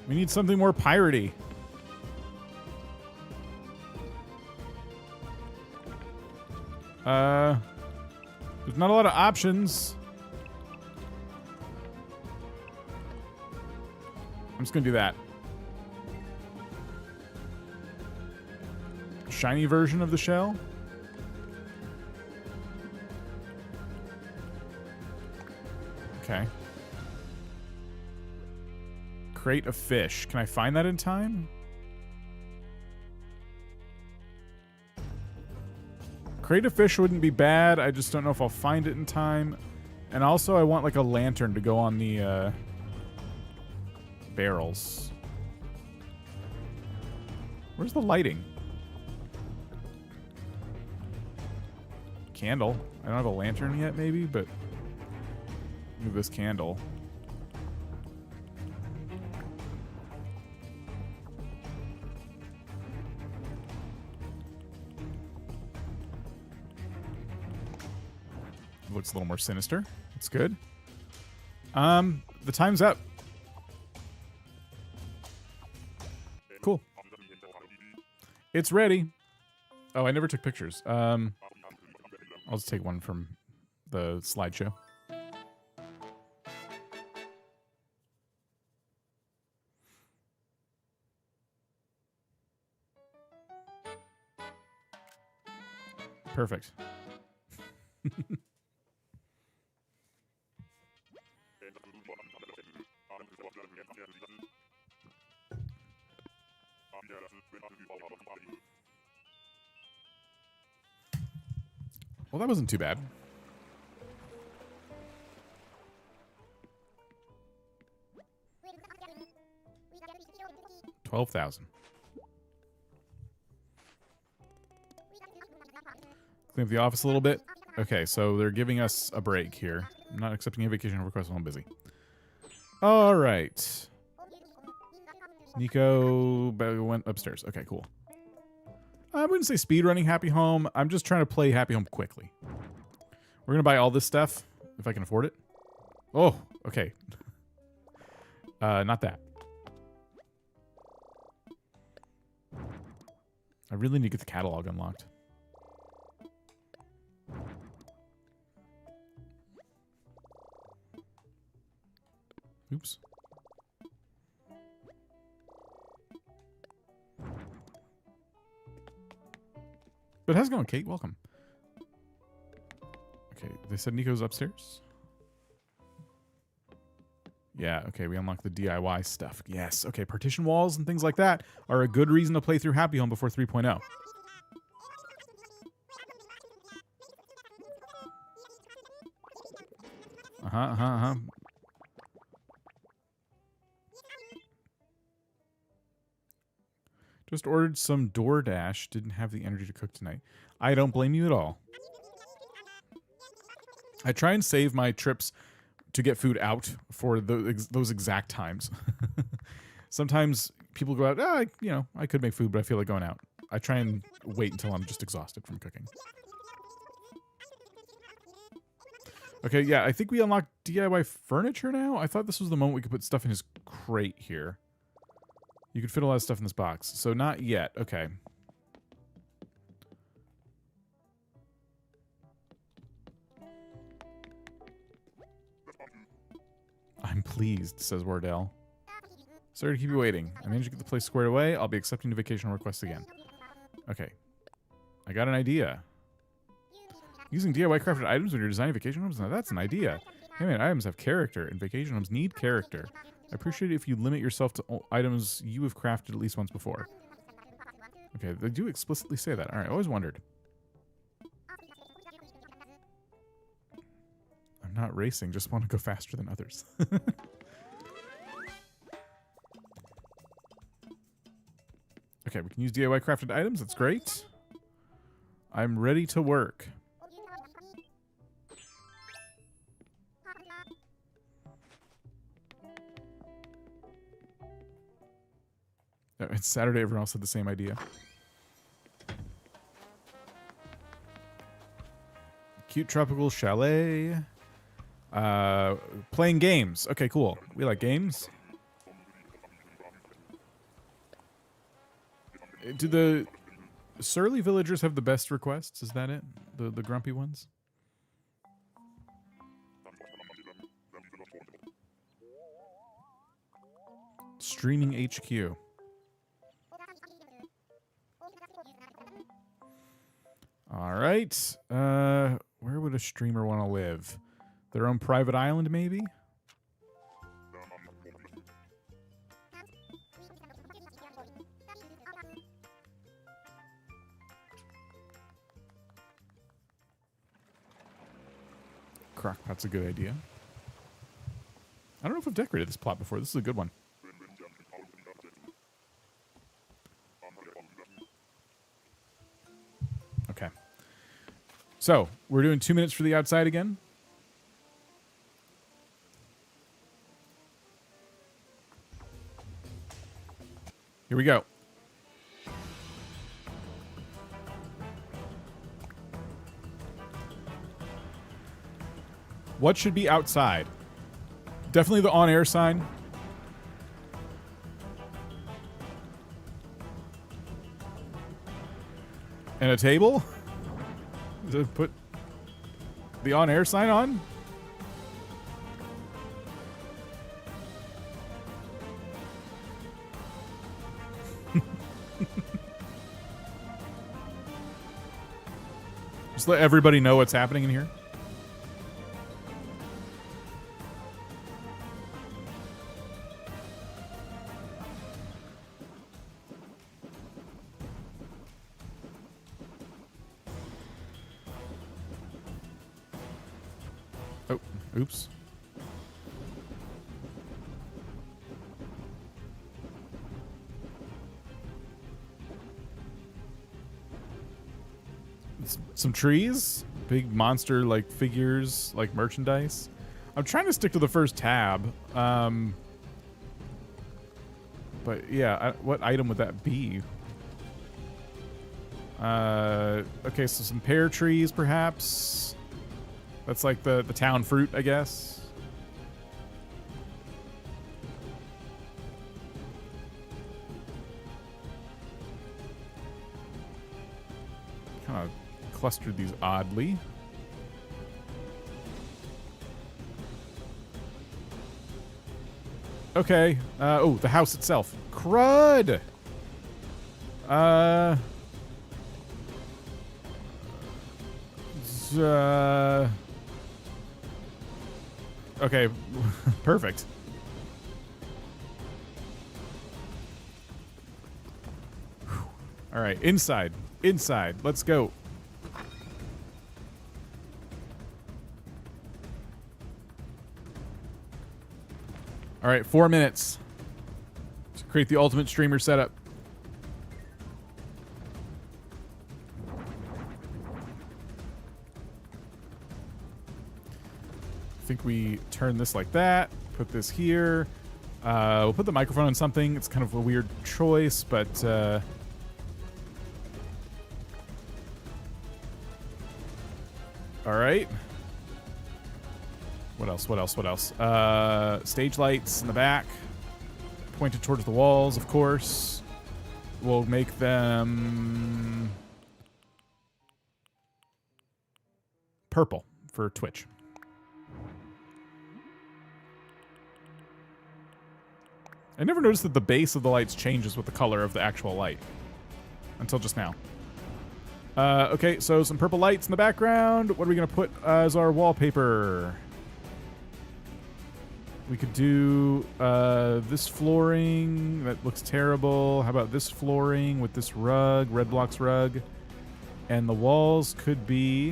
Speaker 1: We need something more piratey. There's not a lot of options. I'm just gonna do that. Shiny version of the shell. Okay. Crate of fish. Can I find that in time? Crate of fish wouldn't be bad. I just don't know if I'll find it in time. And also I want like a lantern to go on the barrels. Where's the lighting? Candle. I don't have a lantern yet, maybe, but move this candle. Looks a little more sinister. It's good. The time's up. Cool. It's ready. Oh, I never took pictures. I'll just take one from the slideshow. Perfect. Well, that wasn't too bad. $12,000. Clean up the office a little bit. Okay, so they're giving us a break here. I'm not accepting a vacation request while I'm busy. All right. Nico went upstairs. Okay, cool. I wouldn't say speedrunning Happy Home. I'm just trying to play Happy Home quickly. We're going to buy all this stuff, if I can afford it. Oh, okay. Not that. I really need to get the catalog unlocked. Oops. But how's it going, Kate? Welcome. Okay, they said Nico's upstairs. Yeah, okay, we unlocked the DIY stuff. Yes, okay, partition walls and things like that are a good reason to play through Happy Home before 3.0. Just ordered some DoorDash. Didn't have the energy to cook tonight. I don't blame you at all. I try and save my trips to get food out for those exact times. Sometimes people go out, I could make food, but I feel like going out. I try and wait until I'm just exhausted from cooking. Okay, yeah, I think we unlocked DIY furniture now. I thought this was the moment we could put stuff in his crate here. You could fit a lot of stuff in this box. So not yet. Okay. I'm pleased, says Wardell. Sorry to keep you waiting. I managed to get the place squared away. I'll be accepting the vacation request again. Okay. I got an idea. Using DIY crafted items when you're designing vacation homes? Now that's an idea. Hey man, items have character, and vacation homes need character. I appreciate it if you limit yourself to items you have crafted at least once before. Okay, they do explicitly say that. All right, I always wondered. I'm not racing, just want to go faster than others. Okay, we can use DIY crafted items. That's great. I'm ready to work. Oh, it's Saturday. Everyone else had the same idea. Cute tropical chalet. Playing games. Okay, cool. We like games. Do the surly villagers have the best requests? Is that it? The grumpy ones? Streaming HQ. All right. Where would a streamer want to live? Their own private island, maybe? Crockpot's a good idea. I don't know if I've decorated this plot before. This is a good one. Okay. So, we're doing 2 minutes for the outside again. Here we go. What should be outside? Definitely the on-air sign. And a table? To put the on-air sign on? Just let everybody know what's happening in here. Oh, oops. Some trees, big monster like figures, like merchandise. I'm trying to stick to the first tab. But yeah, what item would that be? Okay, so some pear trees, perhaps. That's like the town fruit, I guess. Kind of clustered these oddly. Okay. Oh, the house itself. Crud! Okay. Perfect. All right, inside. Inside. Let's go. All right, 4 minutes to create the ultimate streamer setup. I think we turn this like that, put this here. We'll put the microphone on something. It's kind of a weird choice, but all right. What else? What else? What else? Stage lights in the back, pointed towards the walls, of course. We'll make them purple for Twitch. I never noticed that the base of the lights changes with the color of the actual light until just now. Okay, so some purple lights in the background. What are we going to put as our wallpaper? We could do this flooring. That looks terrible. How about this flooring with this rug, red blocks rug? And the walls could be...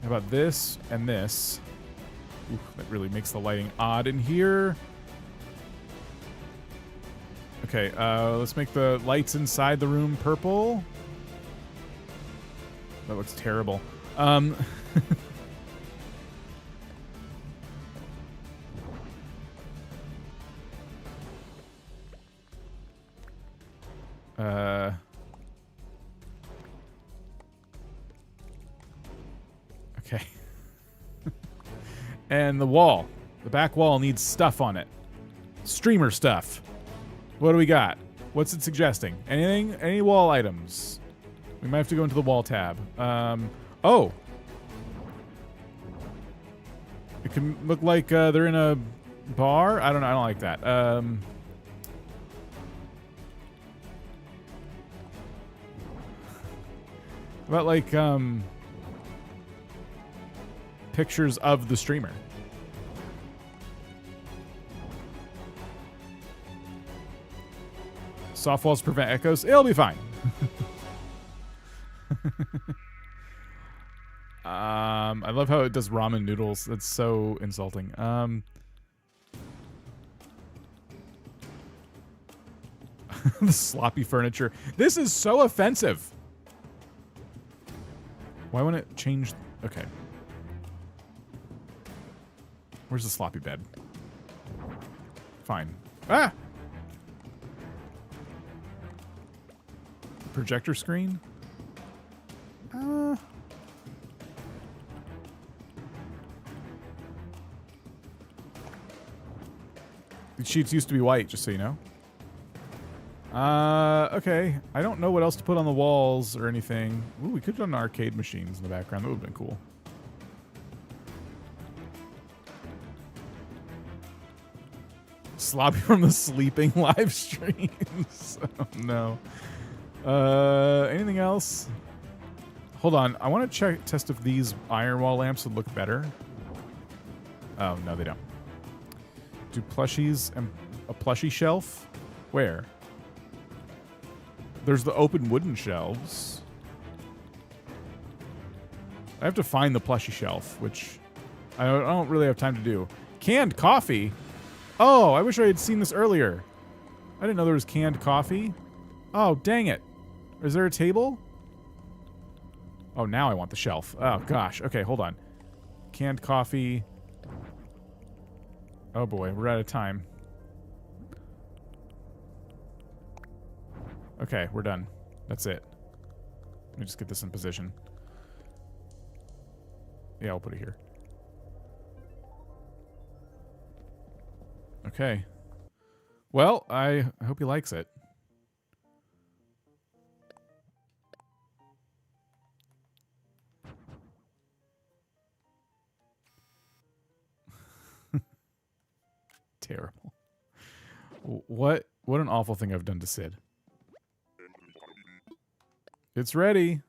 Speaker 1: How about this and this? Ooh, that really makes the lighting odd in here. Okay, let's make the lights inside the room purple. That looks terrible. Okay. And the wall. The back wall needs stuff on it. Streamer stuff. What do we got? What's it suggesting? Anything? Any wall items? We might have to go into the wall tab. Oh! It can look like they're in a bar? I don't know. I don't like that. About like pictures of the streamer. Soft walls prevent echoes. It'll be fine. I love how it does ramen noodles. That's so insulting. The sloppy furniture. This is so offensive. Why wouldn't it change? Okay. Where's the sloppy bed? Fine. Ah! Projector screen? These sheets used to be white, just so you know. Okay. I don't know what else to put on the walls or anything. Ooh, we could have done arcade machines in the background. That would have been cool. Sloppy from the sleeping live streams. Oh, no. Anything else? Hold on. I want to test if these iron wall lamps would look better. Oh, no, they don't. Do plushies and a plushie shelf? Where? There's the open wooden shelves. I have to find the plushie shelf, which I don't really have time to do. Canned coffee? Oh, I wish I had seen this earlier. I didn't know there was canned coffee. Oh, dang it. Is there a table? Oh, now I want the shelf. Oh, gosh. Okay, hold on. Canned coffee. Oh, boy. We're out of time. Okay, we're done. That's it. Let me just get this in position. Yeah, I'll put it here. Okay. Well, I hope he likes it. Terrible. What an awful thing I've done to Sid. It's ready.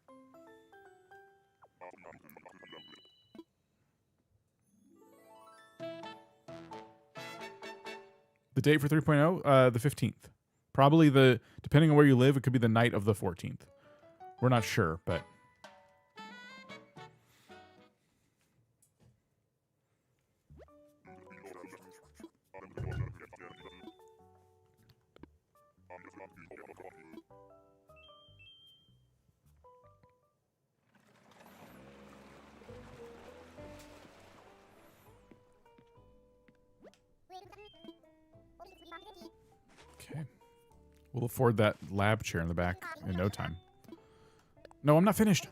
Speaker 1: The date for 3.0? The 15th. Probably depending on where you live, it could be the night of the 14th. We're not sure, but... Okay. We'll afford that lab chair in the back in no time. No, I'm not finished.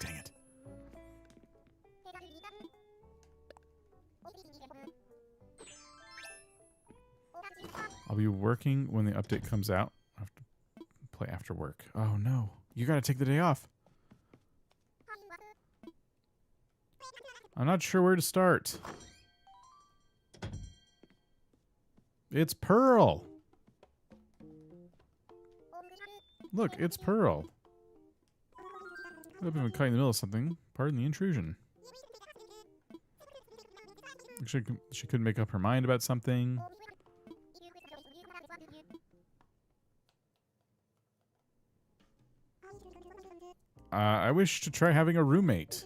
Speaker 1: Dang it. I'll be working when the update comes out. I have to play after work. Oh, no. You gotta take the day off. I'm not sure where to start. It's Pearl. Look, it's Pearl. I've been caught in the middle of something. Pardon the intrusion. she couldn't make up her mind about something. I wish to try having a roommate.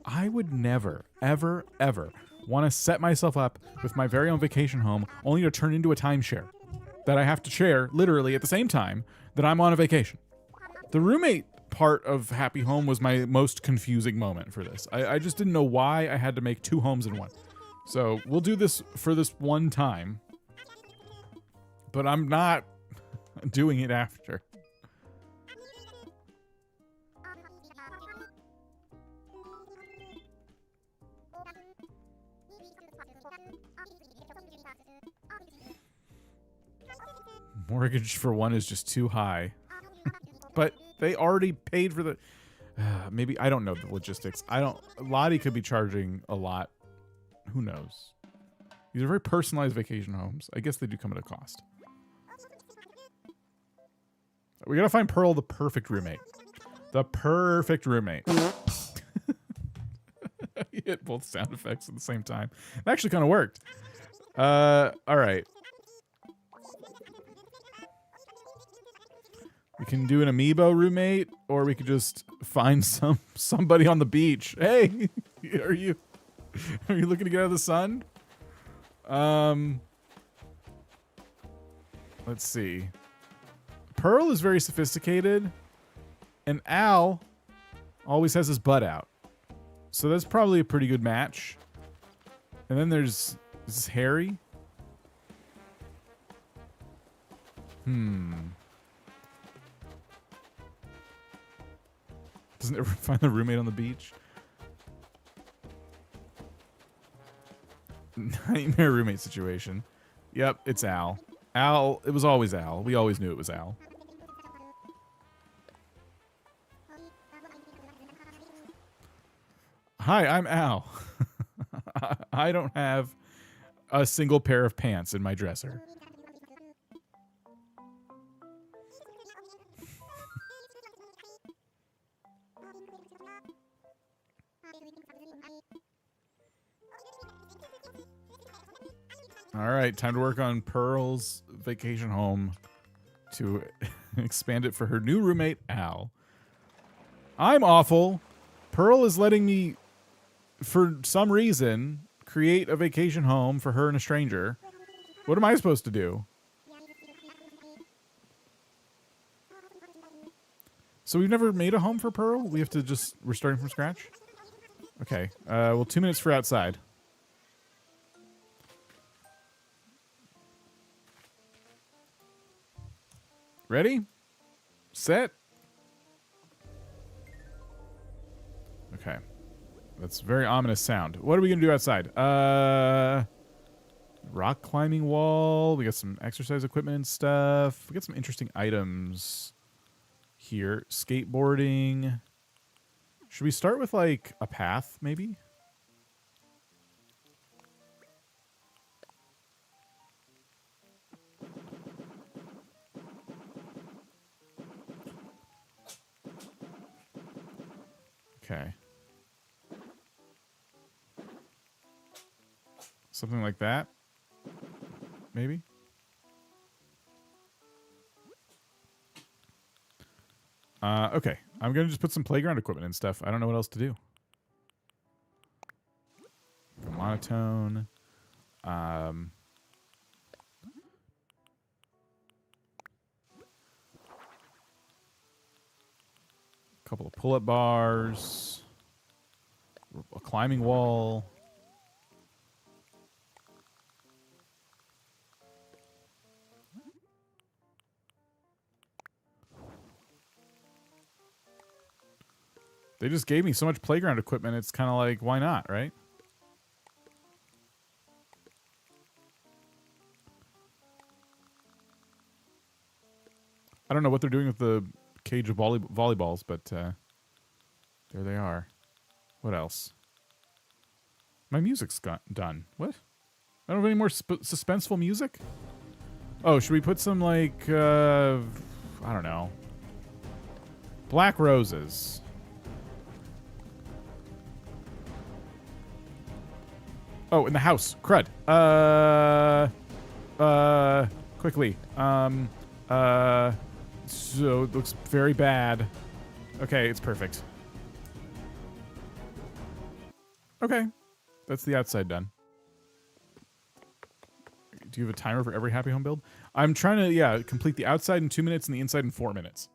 Speaker 1: I would never, ever, ever want to set myself up with my very own vacation home only to turn into a timeshare that I have to share literally at the same time that I'm on a vacation. The roommate part of Happy Home was my most confusing moment for this. I just didn't know why I had to make 2 homes in one. So we'll do this for this one time, but I'm not doing it after. Mortgage for one is just too high. But they already paid for the... maybe, I don't know the logistics. Lottie could be charging a lot. Who knows? These are very personalized vacation homes. I guess they do come at a cost. We gotta find Pearl the perfect roommate. The perfect roommate. You hit both sound effects at the same time. It actually kind of worked. Alright. We can do an amiibo roommate, or we could just find somebody on the beach. Hey, are you looking to get out of the sun? Let's see. Pearl is very sophisticated, and Al always has his butt out. So that's probably a pretty good match. And then there's this Harry. Doesn't ever find the roommate on the beach. Nightmare roommate situation. Yep, it's Al. Al, it was always Al. We always knew it was Al. Hi, I'm Al. I don't have a single pair of pants in my dresser. All right, time to work on Pearl's vacation home to expand it for her new roommate, Al. I'm awful. Pearl is letting me, for some reason, create a vacation home for her and a stranger. What am I supposed to do? So we've never made a home for Pearl? We have to just, we're starting from scratch? Okay, well, 2 minutes for outside. Ready? Set? Okay. That's a very ominous sound. What are we going to do outside? Rock climbing wall. We got some exercise equipment and stuff. We got some interesting items here. Skateboarding. Should we start with, like, a path, maybe? Okay. Something like that? Maybe? Okay. I'm going to just put some playground equipment and stuff. I don't know what else to do. Monotone. Couple of pull-up bars. A climbing wall. They just gave me so much playground equipment, it's kind of like, why not, right? I don't know what they're doing with the cage of volleyballs, but there they are. What else? My music's done. What? I don't have any more suspenseful music? Oh, should we put some, like, I don't know. Black roses. Oh, in the house. Crud. Quickly. So it looks very bad. Okay, it's perfect. Okay. That's the outside done. Do you have a timer for every happy home build? I'm trying to, yeah, complete the outside in 2 minutes and the inside in 4 minutes.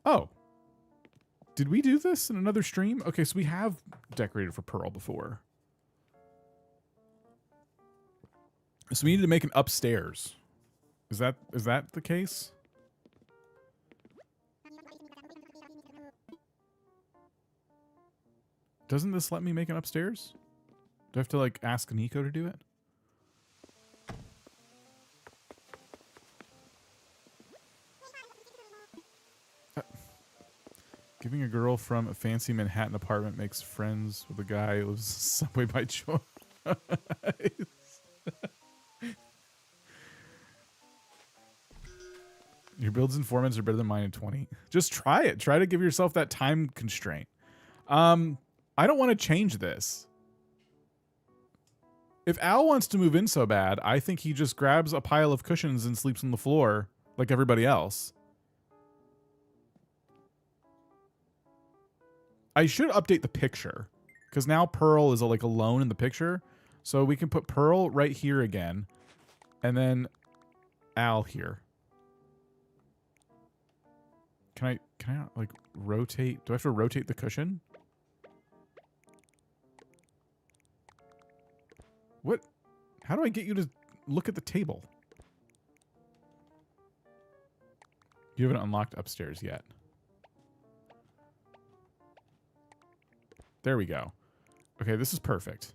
Speaker 1: Oh. Did we do this in another stream? Okay, so we have decorated for Pearl before. So we need to make an upstairs. Is that the case? Doesn't this let me make an upstairs? Do I have to like ask Nico to do it? Giving a girl from a fancy Manhattan apartment makes friends with a guy who lives subway by choice. Your builds in 4 minutes are better than mine in 20. Just try it. Try to give yourself that time constraint. I don't want to change this. If Al wants to move in so bad, I think he just grabs a pile of cushions and sleeps on the floor like everybody else. I should update the picture because now Pearl is like alone in the picture. So we can put Pearl right here again and then Al here. Can I like rotate? Do I have to rotate the cushion? What? How do I get you to look at the table? You haven't unlocked upstairs yet. There we go. Okay, this is perfect.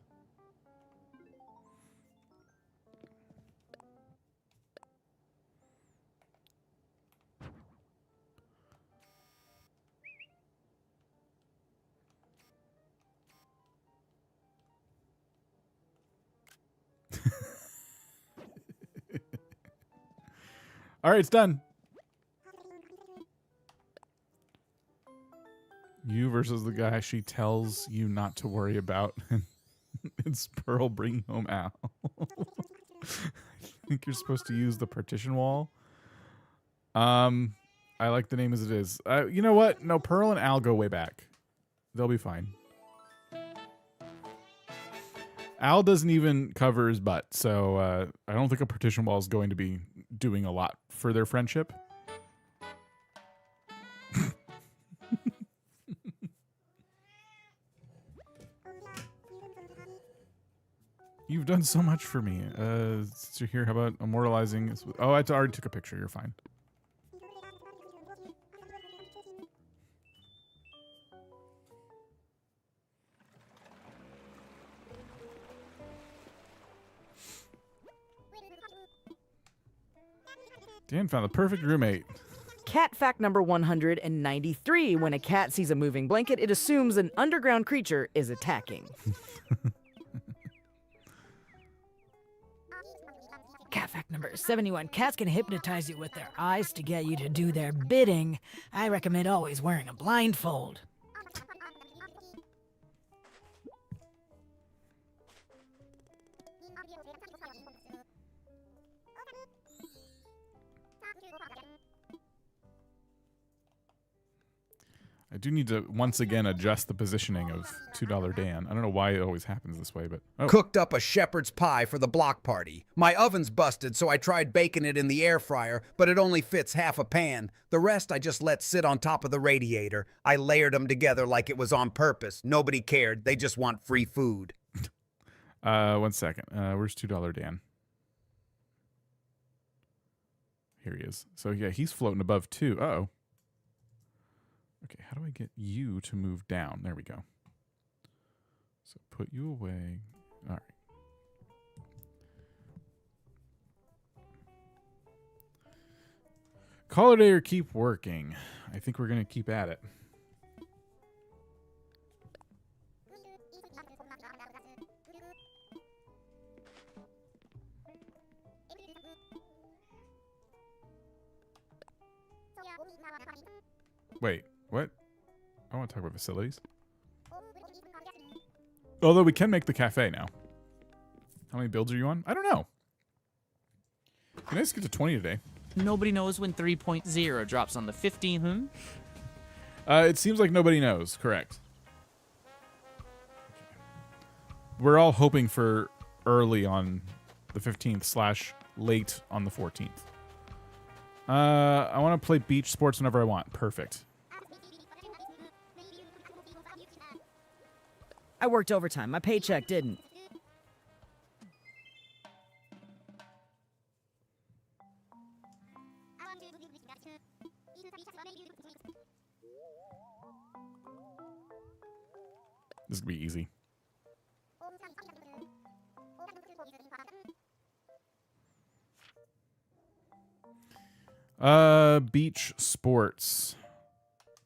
Speaker 1: All right, it's done. You versus the guy she tells you not to worry about. It's Pearl bringing home Al. I think you're supposed to use the partition wall. I like the name as it is. You know what? No, Pearl and Al go way back. They'll be fine. Al doesn't even cover his butt, so I don't think a partition wall is going to be doing a lot for their friendship. You've done so much for me. Since you're here, how about immortalizing? Oh, I already took a picture. You're fine. Dan found the perfect roommate.
Speaker 2: Cat fact number 193. When a cat sees a moving blanket, it assumes an underground creature is attacking. Cat fact number 71. Cats can hypnotize you with their eyes to get you to do their bidding. I recommend always wearing a blindfold.
Speaker 1: I do need to once again adjust the positioning of $2 Dan. I don't know why it always happens this way, but
Speaker 3: Cooked up a shepherd's pie for the block party. My oven's busted, so I tried baking it in the air fryer, but it only fits half a pan. The rest I just let sit on top of the radiator. I layered them together like it was on purpose. Nobody cared. They just want free food.
Speaker 1: 1 second. Where's $2 Dan? Here he is. So yeah, he's floating above 2. Uh-oh. Okay, how do I get you to move down? There we go. So put you away. All right. Call it a day or keep working. I think we're going to keep at it. Wait, what? I want to talk about facilities. Although we can make the cafe now. How many builds are you on? I don't know. Can I just get to 20 today?
Speaker 4: Nobody knows when 3.0 drops on the 15th.
Speaker 1: It seems like nobody knows. Correct. We're all hoping for early on the 15th / late on the 14th. I want to play beach sports whenever I want. Perfect.
Speaker 2: I worked overtime. My paycheck didn't.
Speaker 1: This could be easy. Beach sports.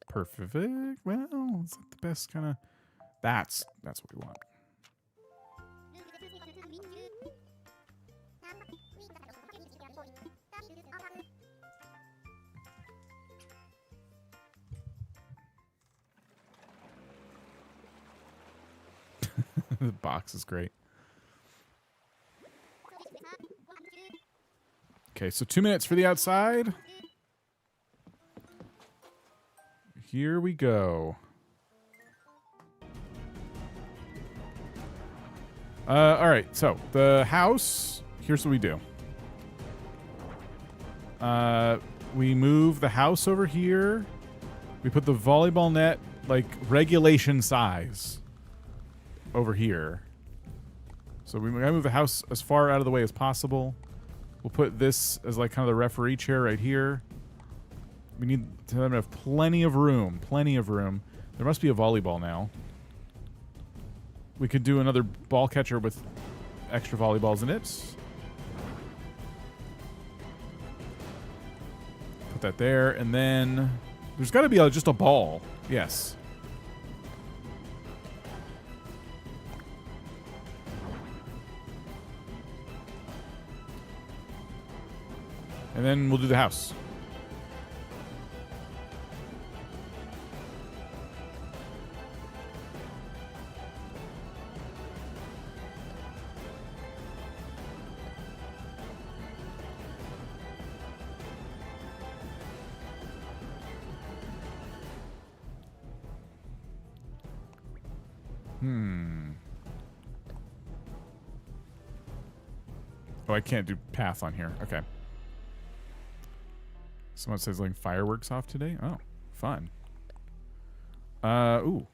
Speaker 1: Perfect. Well, is that the best kind of... That's what we want. The box is great. Okay, so 2 minutes for the outside. Here we go. All right, so the house, here's what we do. We move the house over here. We put the volleyball net, like, regulation size over here. So we gotta move the house as far out of the way as possible. We'll put this as, like, kind of the referee chair right here. We need to have plenty of room. Plenty of room. There must be a volleyball now. We could do another ball catcher with extra volleyballs in it. Put that there, and then there's got to be just a ball. Yes. And then we'll do the house. Oh, I can't do path on here. Okay. Someone says like fireworks off today. Oh, fun. Ooh.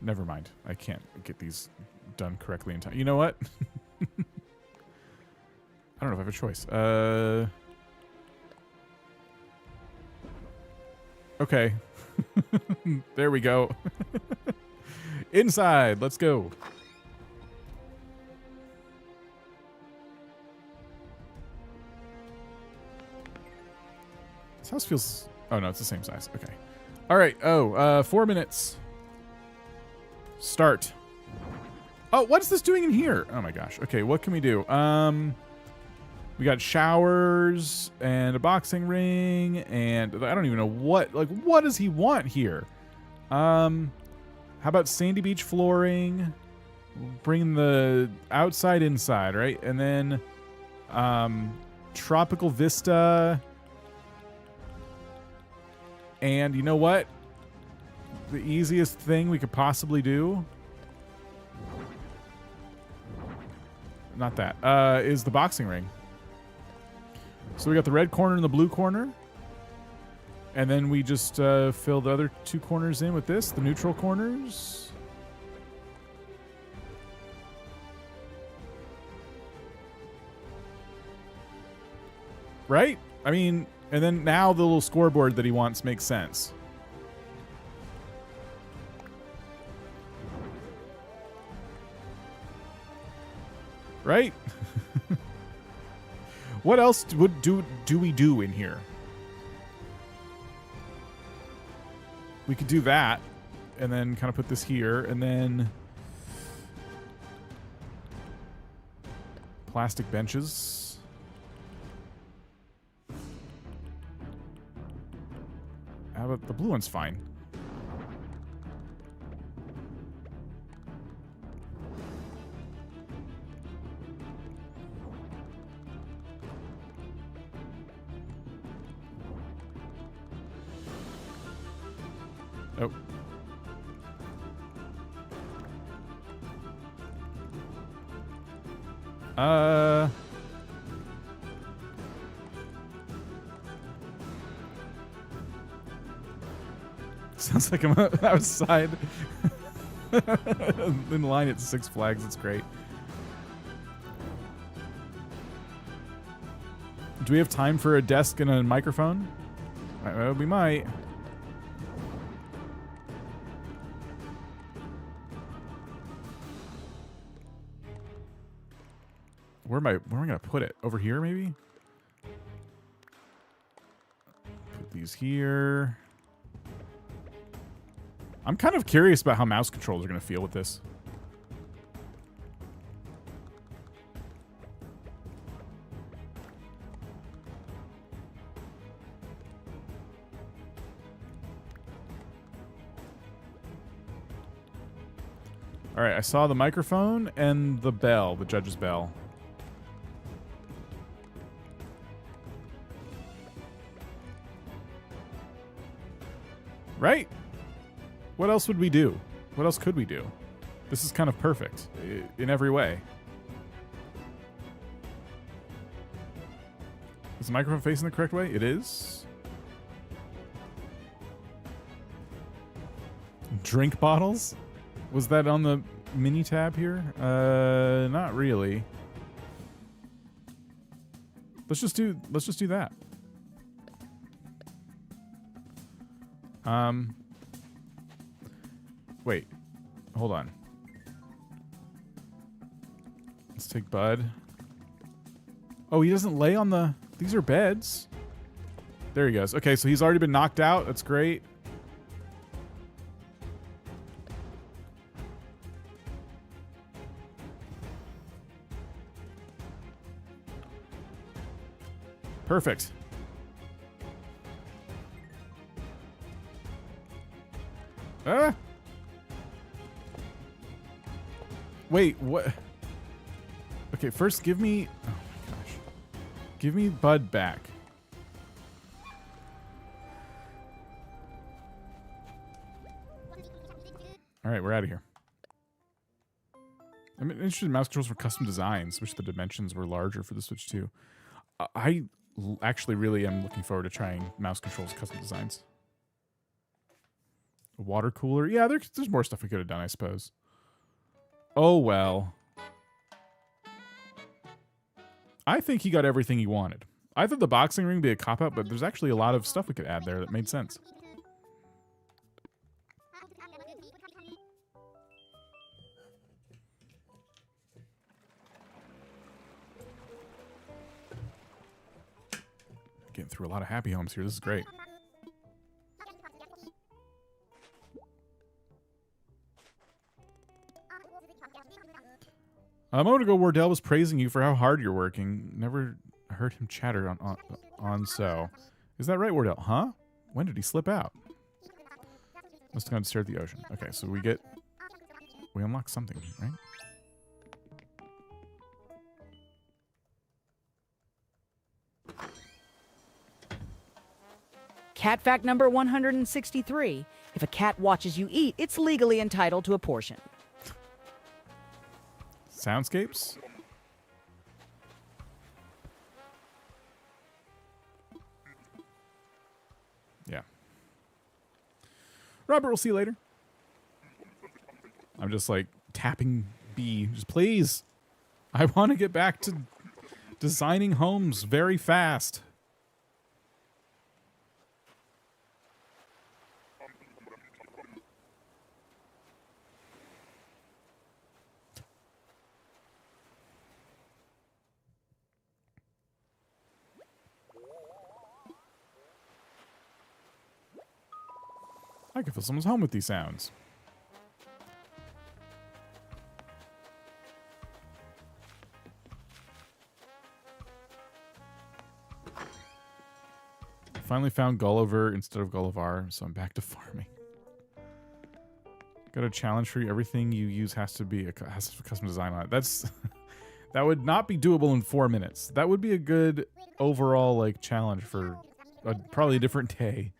Speaker 1: Never mind. I can't get these done correctly in time. You know what? I don't know if I have a choice. Okay. There we go. Inside. Let's go. This house feels... Oh, no, it's the same size. Okay. All right. Oh, 4 minutes. Start. Oh, what's this doing in here? Oh, my gosh. Okay, what can we do? We got showers and a boxing ring, and I don't even know what... Like, what does he want here? How about sandy beach flooring? Bring the outside inside, right? And then tropical vista. And you know what? The easiest thing we could possibly do... Not that. Is the boxing ring. So we got the red corner and the blue corner. And then we just fill the other two corners in with this, the neutral corners. Right? I mean, and then now the little scoreboard that he wants makes sense. Right? What else do we do in here? We could do that, and then kind of put this here, and then plastic benches. How about the blue one's fine? Oh. Sounds like I'm outside in line at Six Flags. It's great. Do we have time for a desk and a microphone? Well, we might. Where am I gonna put it? Over here, maybe? Put these here. I'm kind of curious about how mouse controls are gonna feel with this. All right, I saw the microphone and the bell, the judge's bell. Right? What else would we do? What else could we do? This is kind of perfect in every way. Is the microphone facing the correct way? It is. Drink bottles? Was that on the mini tab here? Not really. Let's just do that. Wait. Hold on. Let's take Bud. Oh, he doesn't lay on the... These are beds. There he goes. Okay, so he's already been knocked out. That's great. Perfect. Ah! Wait, what? Okay, first give me... Oh my gosh. Give me Bud back. Alright, we're out of here. I'm interested in mouse controls for custom designs. Wish the dimensions were larger for the Switch 2. I actually really am looking forward to trying mouse controls custom designs. A water cooler. Yeah, there's more stuff we could have done, I suppose. Oh, well. I think he got everything he wanted. I thought the boxing ring would be a cop-out, but there's actually a lot of stuff we could add there that made sense. Getting through a lot of happy homes here. This is great. A moment ago, Wardell was praising you for how hard you're working. Never heard him chatter on so. Is that right, Wardell? Huh? When did he slip out? Must have gone to stare at the ocean. Okay, so we unlock something, right?
Speaker 2: Cat fact number 163. If a cat watches you eat, it's legally entitled to a portion.
Speaker 1: Soundscapes? Yeah. Robert, we'll see you later. I'm just like tapping B. Just please. I want to get back to designing homes very fast. I can fill someone's home with these sounds. Finally found Gulliver instead of Gullivar, so I'm back to farming. Got a challenge for you. Everything you use has to be has a custom design on it. That's that would not be doable in 4 minutes. That would be a good overall like challenge for probably a different day.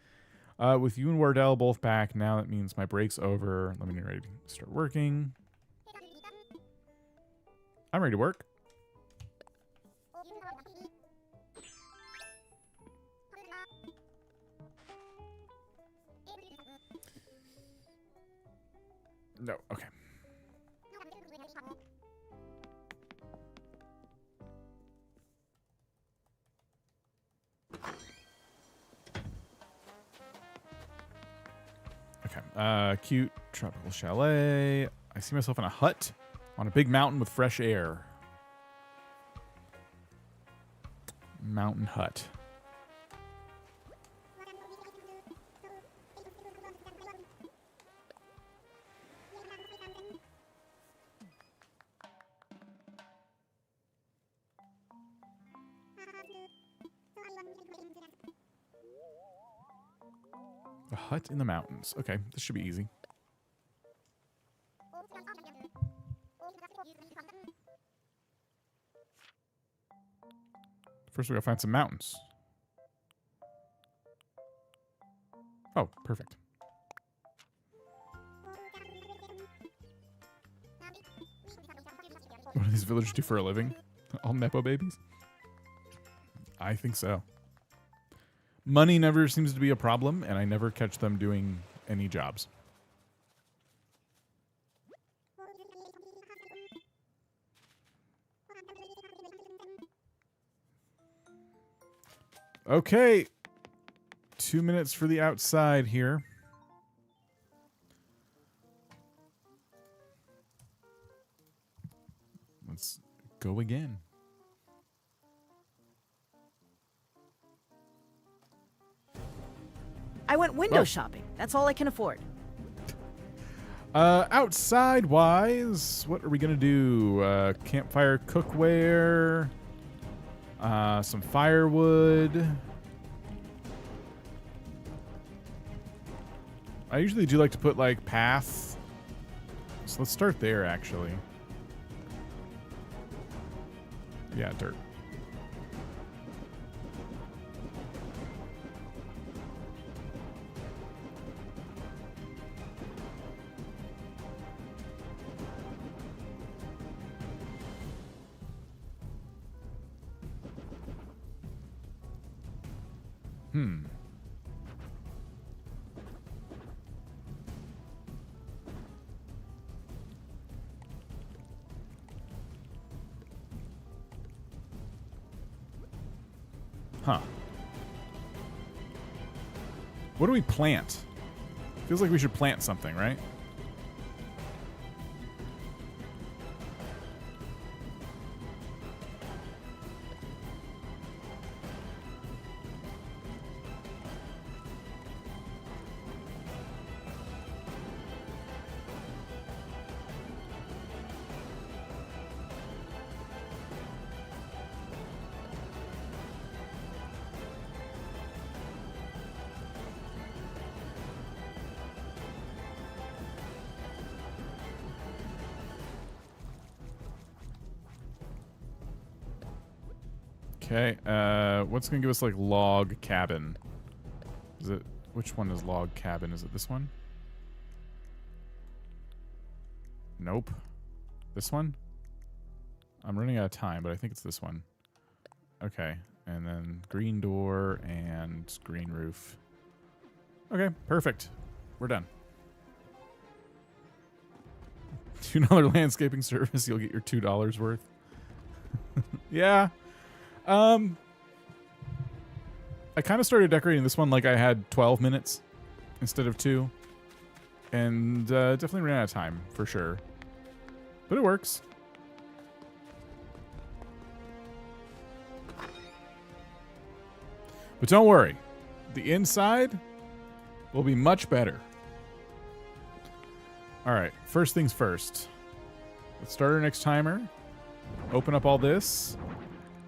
Speaker 1: With you and Wardell both back, now that means my break's over. Let me get ready to start working. I'm ready to work. No, okay. Okay, cute tropical chalet. I see myself in a hut on a big mountain with fresh air. Mountain hut. A hut in the mountains. Okay, this should be easy. First we gotta find some mountains. Oh, perfect. What do these villagers do for a living? All Nepo babies? I think so. Money never seems to be a problem, and I never catch them doing any jobs. Okay. 2 minutes for the outside here. Let's go again.
Speaker 2: I went window shopping. That's all I can afford.
Speaker 1: Outside wise, what are we gonna do? Campfire cookware, some firewood. I usually do like to put like path. So let's start there actually. Yeah, dirt. Huh. What do we plant? Feels like we should plant something, right? Okay, what's gonna give us like log cabin? Is it, which one is log cabin? Is it this one? Nope. This one? I'm running out of time, but I think it's this one. Okay, and then green door and green roof. Okay, perfect. We're done. $2 landscaping service, you'll get your $2 worth. Yeah. I kind of started decorating this one like I had 12 minutes instead of 2. And definitely ran out of time, for sure. But it works. But don't worry. The inside will be much better. Alright, first things first. Let's start our next timer. Open up all this.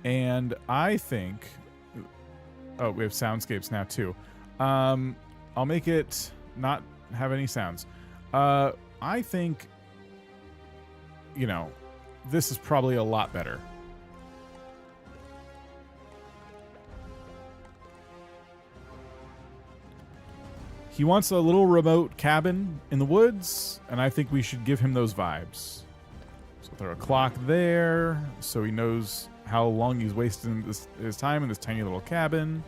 Speaker 1: And I think Oh, we have soundscapes now too. I'll make it not have any sounds. I think, you know, this is probably a lot better. He wants a little remote cabin in the woods, and I think we should give him those vibes. So throw a clock there, so he knows how long he's wasting his time in this tiny little cabin.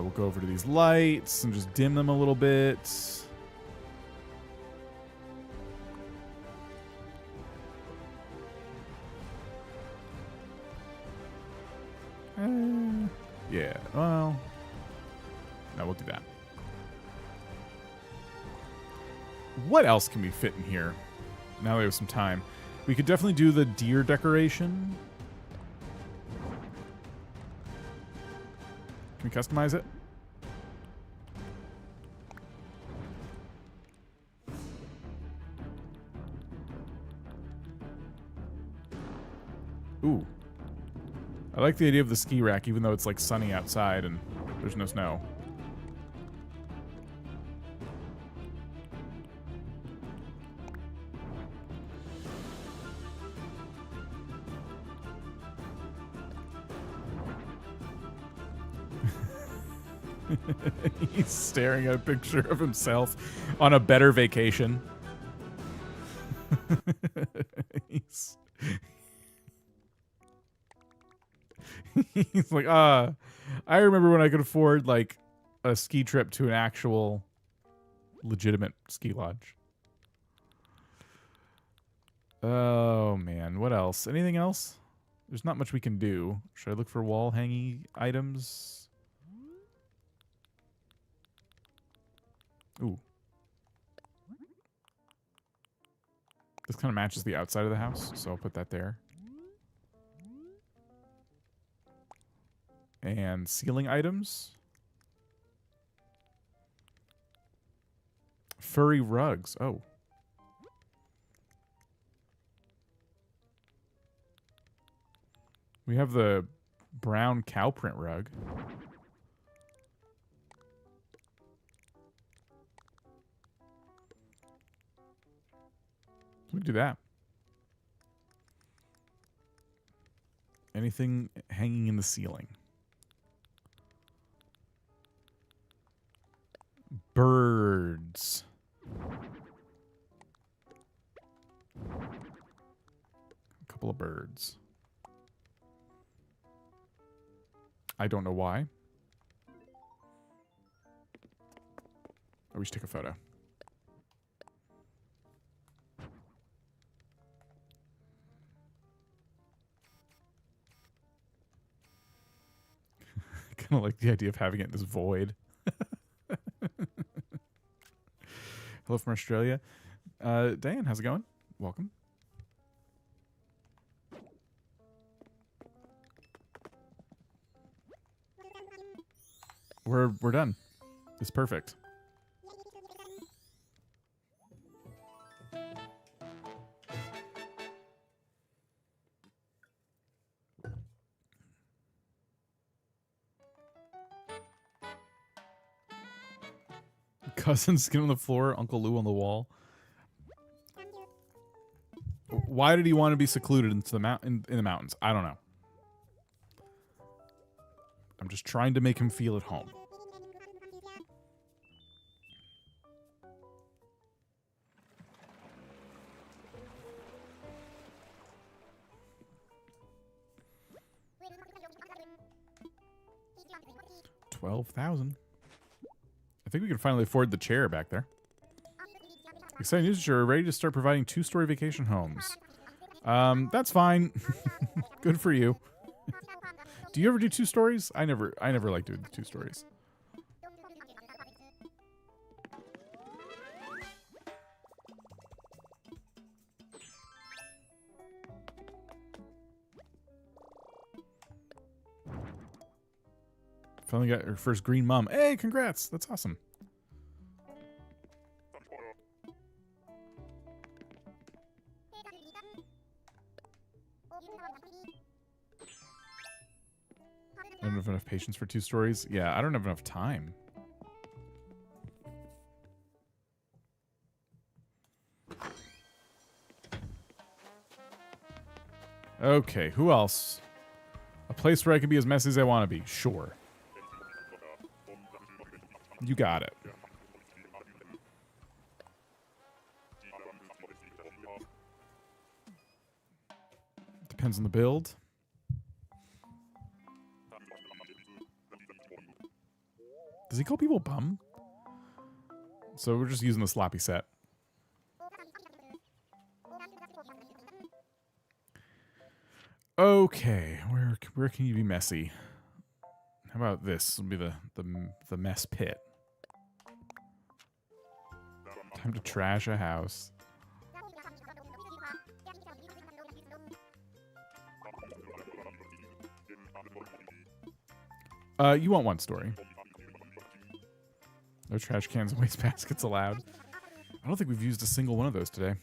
Speaker 1: We'll go over to these lights and just dim them a little bit. Yeah, well, no, we'll do that. What else can we fit in here? Now we have some time. We could definitely do the deer decoration. Can we customize it? Ooh. I like the idea of the ski rack, even though it's like sunny outside and there's no snow. He's staring at a picture of himself on a better vacation. He's like, I remember when I could afford like a ski trip to an actual legitimate ski lodge. Oh man, what else? Anything else? There's not much we can do. Should I look for wall hanging items? Ooh. This kind of matches the outside of the house, so I'll put that there. And ceiling items. Furry rugs. Oh. We have the brown cow print rug. We can do that. Anything hanging in the ceiling. Birds. A couple of birds. I don't know why. Oh, we should take a photo. Kind of like the idea of having it in this void. Hello from Australia. Diane, how's it going? Welcome. We're done. It's perfect. Cousin skin on the floor, Uncle Lou on the wall. Why did he want to be secluded into the in the mountains? I don't know. I'm just trying to make him feel at home. $12,000. I think we can finally afford the chair back there. Exciting news, you're ready to start providing 2-story vacation homes. That's fine. Good for you. Do you ever do 2 stories? I never like doing the 2 stories. Finally got her first green mom. Hey, congrats. That's awesome. I don't have enough patience for 2 stories. Yeah, I don't have enough time. Okay, who else? A place where I can be as messy as I want to be. Sure. You got it. Depends on the build. Does he call people bum? So we're just using the sloppy set. Okay, where can you be messy? How about this? This will be the mess pit. Time to trash a house. You want 1 story. No trash cans and waste baskets allowed. I don't think we've used a single one of those today.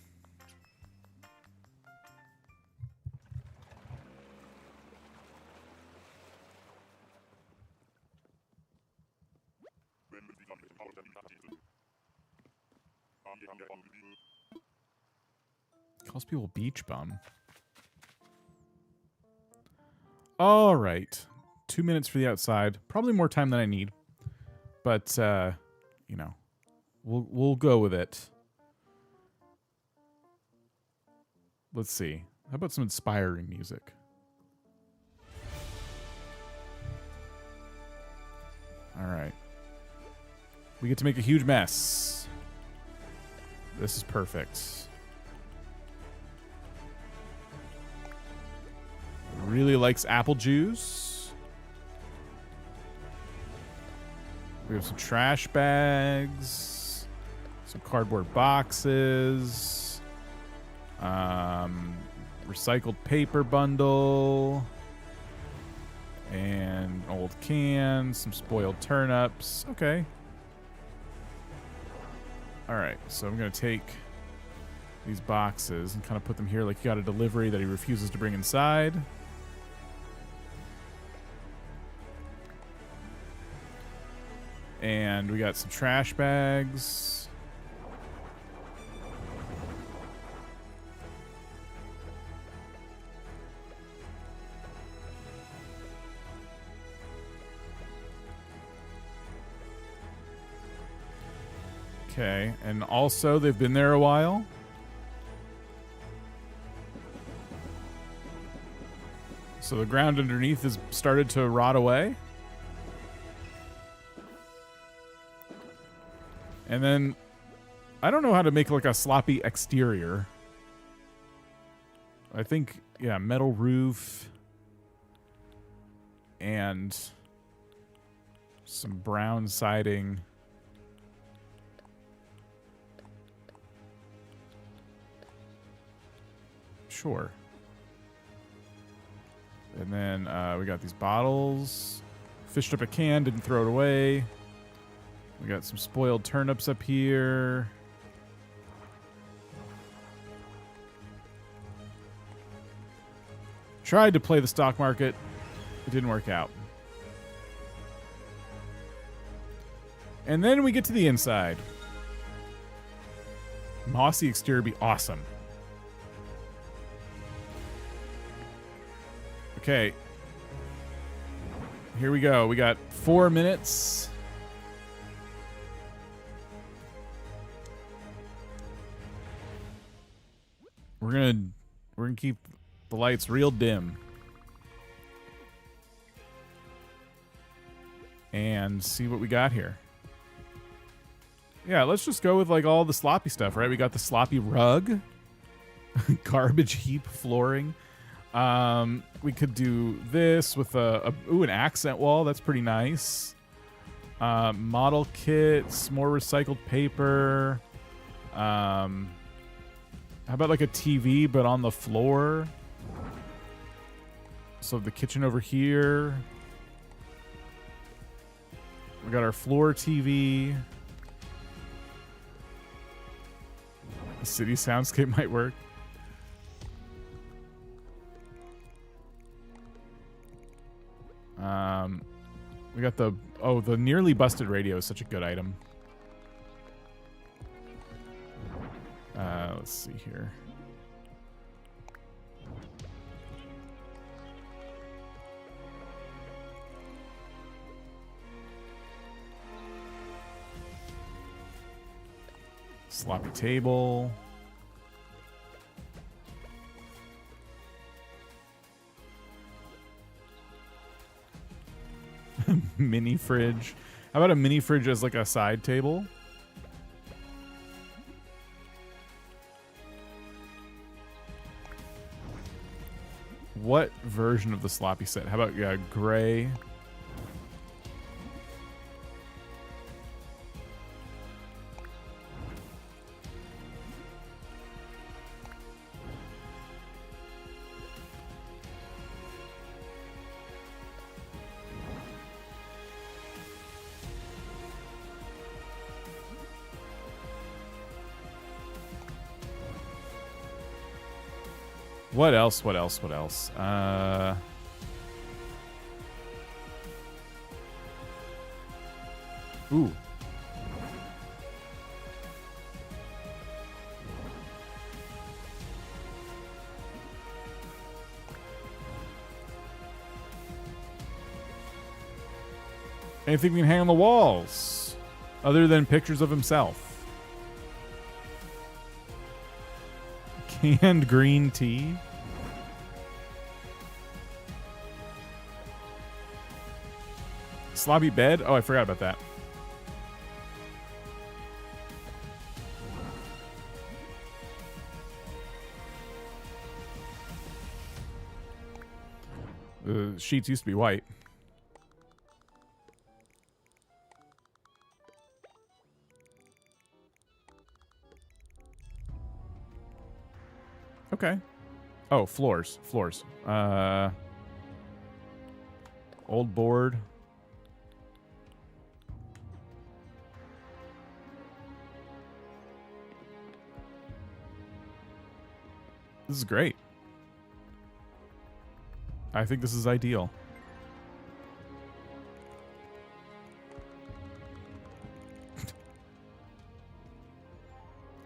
Speaker 1: Calls people beach bum. All right. 2 minutes for the outside. Probably more time than I need. But, you know, we'll go with it. Let's see. How about some inspiring music? All right. We get to make a huge mess. This is perfect. Really likes apple juice. We have some trash bags, some cardboard boxes, recycled paper bundle, and old cans, some spoiled turnips. Okay. All right, so I'm going to take these boxes and kind of put them here like he got a delivery that he refuses to bring inside. And we got some trash bags. Okay, and also they've been there a while. So the ground underneath has started to rot away. And then, I don't know how to make like a sloppy exterior. I think, yeah, metal roof. And some brown siding. Sure. And then we got these bottles. Fished up a can, didn't throw it away. We got some spoiled turnips up here. Tried to play the stock market. It didn't work out. And then we get to the inside. Mossy exterior would be awesome. Okay. Here we go. We got 4 minutes. We're gonna keep the lights real dim. And see what we got here. Yeah, let's just go with like all the sloppy stuff, right? We got the sloppy rug, garbage heap flooring. We could do this with an accent wall. That's pretty nice. Model kits, more recycled paper. How about like a TV, but on the floor? So the kitchen over here. We got our floor TV. The city soundscape might work. We got the nearly busted radio is such a good item. Let's see here. Sloppy table. Mini fridge. How about a mini fridge as like a side table? What version of the sloppy set? How about gray? What else? What else? What else? Ooh. Anything we can hang on the walls other than pictures of himself? Canned green tea. Sloppy bed? Oh, I forgot about that. The sheets used to be white. Okay. Oh, floors. Floors. Old board. This is great. I think this is ideal.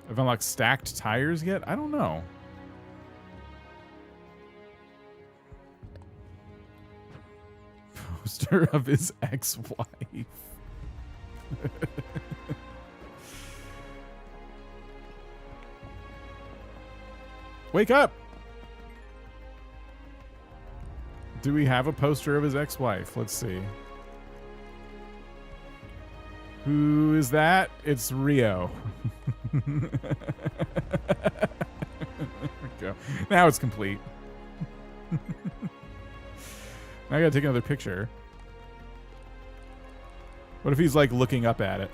Speaker 1: I've unlocked stacked tires yet? I don't know. Poster of his ex-wife. Wake up! Do we have a poster of his ex-wife? Let's see. Who is that? It's Rio. There we go. Now it's complete. Now I gotta take another picture. What if he's like looking up at it?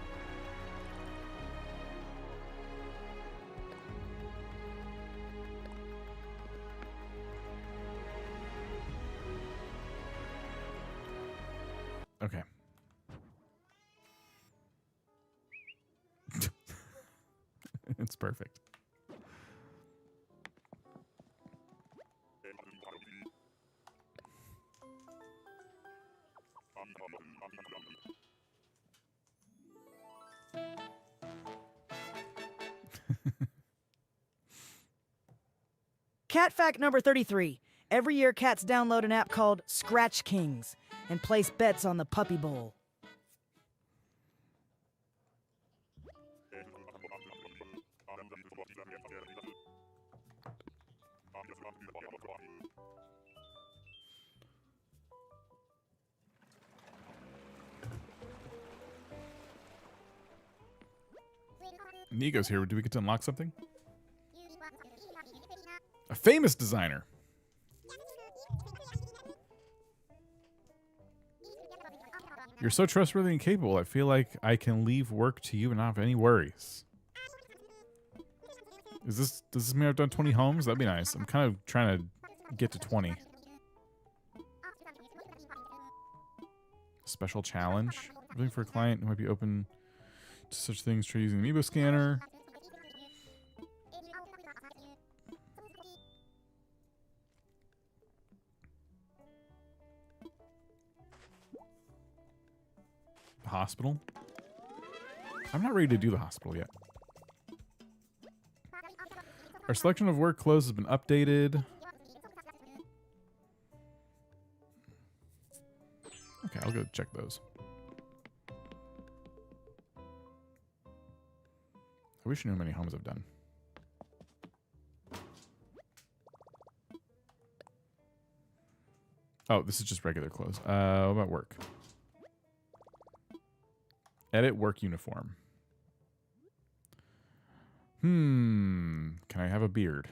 Speaker 1: Okay. It's perfect.
Speaker 2: Cat fact number 33. Every year, cats download an app called Scratch Kings and place bets on the Puppy Bowl.
Speaker 1: Nigo's here. Do we get to unlock something? A famous designer. You're so trustworthy and capable. I feel like I can leave work to you and not have any worries. Does this mean I've done 20 homes? That'd be nice. I'm kind of trying to get to 20. Special challenge. Looking for a client who might be open to such things. Try using the Amiibo scanner. hospital. I'm not ready to do the hospital yet. Our selection of work clothes has been updated. Okay, I'll go check those. I wish I knew how many homes I've done. Oh, this is just regular clothes. What about work? Edit work uniform. Can I have a beard?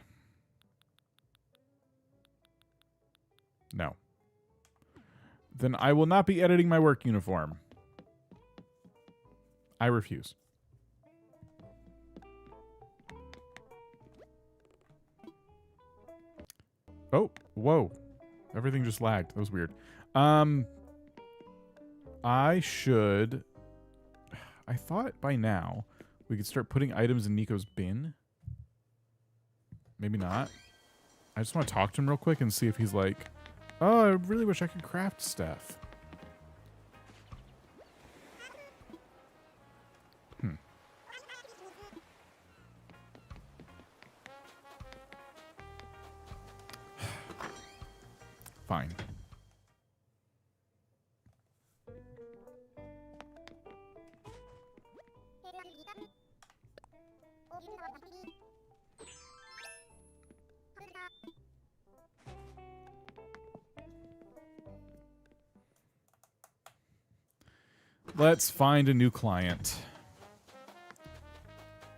Speaker 1: No. Then I will not be editing my work uniform. I refuse. Oh, whoa. Everything just lagged. That was weird. I should... I thought by now we could start putting items in Nico's bin. Maybe not. I just want to talk to him real quick and see if he's like, oh, I really wish I could craft stuff. Fine. Let's find a new client.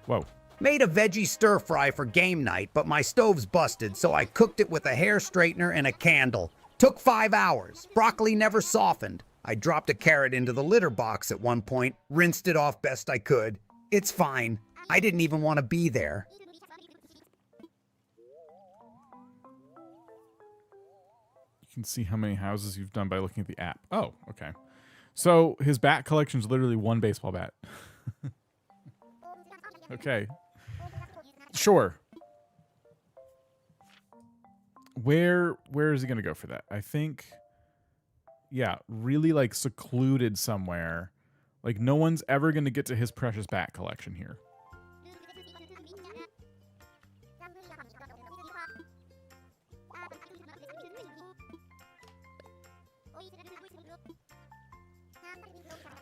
Speaker 1: Whoa.
Speaker 3: Made a veggie stir fry for game night, but my stove's busted, so I cooked it with a hair straightener and a candle. Took 5 hours. Broccoli never softened. I dropped a carrot into the litter box at one point, rinsed it off best I could. It's fine. I didn't even want to be there.
Speaker 1: You can see how many houses you've done by looking at the app. Oh, okay. So his bat collection is literally one baseball bat. Okay. Sure. Where is he going to go for that? I think, yeah, really like secluded somewhere. Like no one's ever going to get to his precious bat collection here.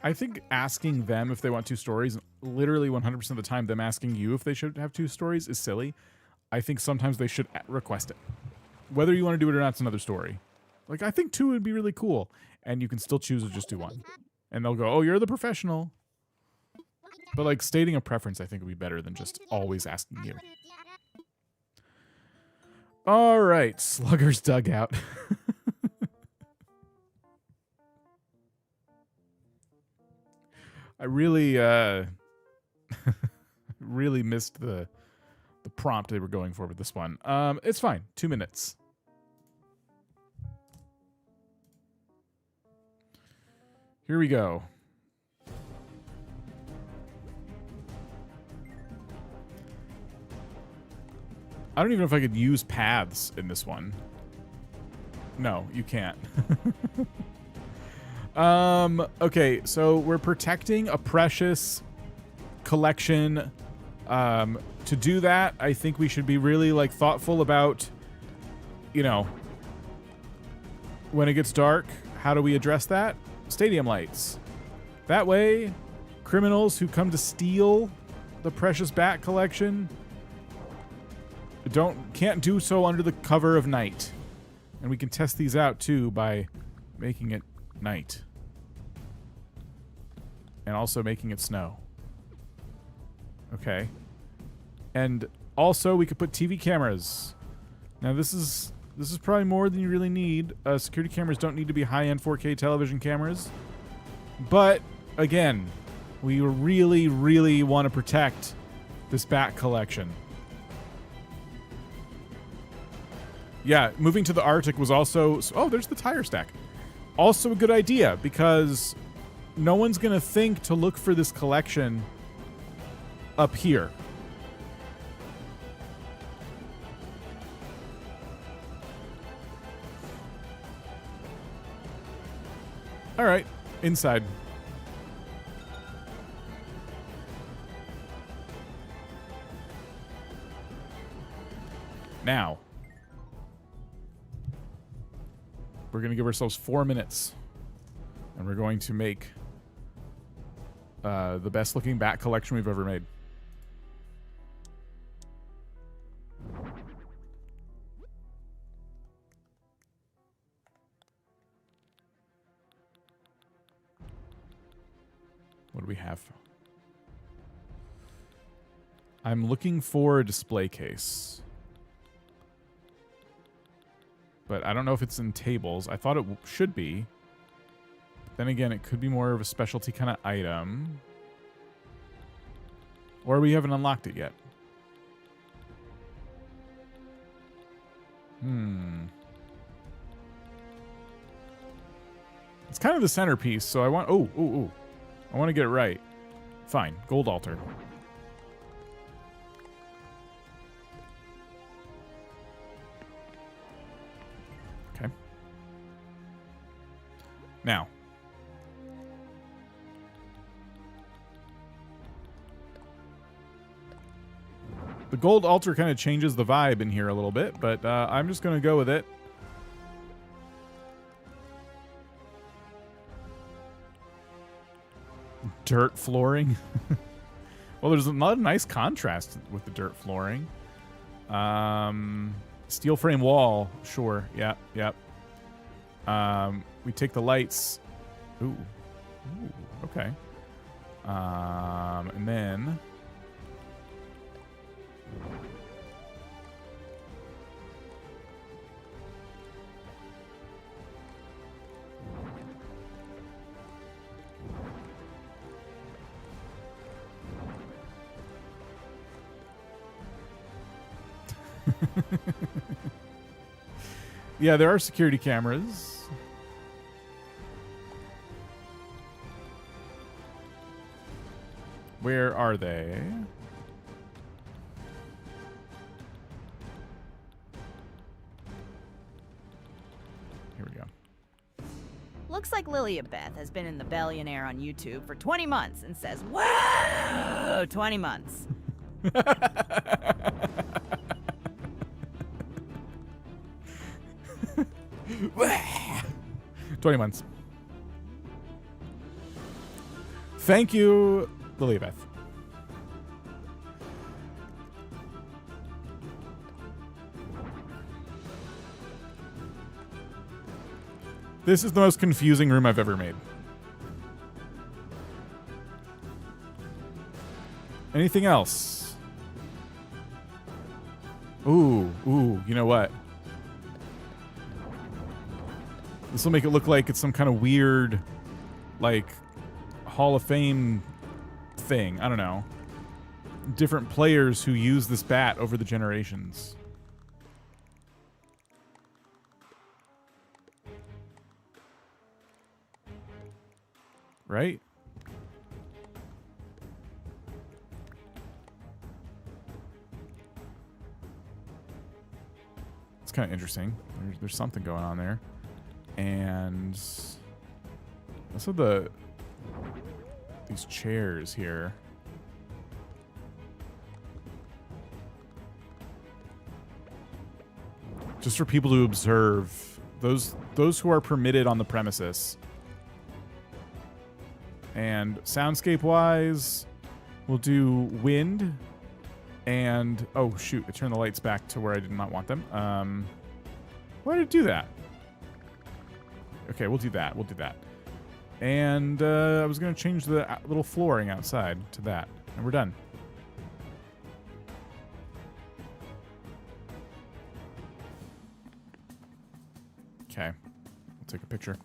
Speaker 1: I think asking them if they want 2 stories, literally 100% of the time, them asking you if they should have 2 stories is silly. I think sometimes they should request it. Whether you want to do it or not, it's another story. Like, I think 2 would be really cool. And you can still choose to just do 1. And they'll go, oh, you're the professional. But, like, stating a preference, I think, would be better than just always asking you. All right, Slugger's Dugout. I really, really missed the prompt they were going for with this one. It's fine. 2 minutes. Here we go. I don't even know if I could use paths in this one. No, you can't. Okay, so we're protecting a precious collection. To do that, I think we should be really like thoughtful about, you know, when it gets dark, how do we address that? Stadium lights. That way, criminals who come to steal the precious bat collection can't do so under the cover of night. And we can test these out too by making it night. And also making it snow. Okay. And also we could put TV cameras. Now this is probably more than you really need. Security cameras don't need to be high-end 4K television cameras. But again, we really, really want to protect this bat collection. Yeah, moving to the Arctic was also... Oh, there's the tire stack. Also a good idea, because no one's going to think to look for this collection up here. All right, inside. Now, we're going to give ourselves 4 minutes. And we're going to make the best looking bat collection we've ever made. What do we have? I'm looking for a display case. But I don't know if it's in tables. I thought it should be. Then again, it could be more of a specialty kind of item. Or we haven't unlocked it yet. It's kind of the centerpiece, so I want... Oh. I want to get it right. Fine. Gold altar. Okay. Now. The gold altar kind of changes the vibe in here a little bit, but I'm just going to go with it. Dirt flooring. Well, there's a lot of nice contrast with the dirt flooring. Steel frame wall. Sure. Yep. We take the lights. Ooh. Okay. And then... Yeah, there are security cameras. Where are they? Here we go.
Speaker 5: Looks like Lilliabeth has been in the Billionaire on YouTube for 20 months and says, whoa, 20 months.
Speaker 1: 20 months. Thank you, Lilliabeth. This is the most confusing room I've ever made. Anything else? Ooh, you know what? This will make it look like it's some kind of weird, like, Hall of Fame thing. I don't know. Different players who use this bat over the generations. Right? It's kind of interesting. There's something going on there. And also these chairs here. Just for people to observe. Those who are permitted on the premises. And soundscape-wise, we'll do wind. And, oh, shoot, I turned the lights back to where I did not want them. Why did it do that? Okay, we'll do that. And I was going to change the little flooring outside to that. And we're done. Okay. We'll take a picture.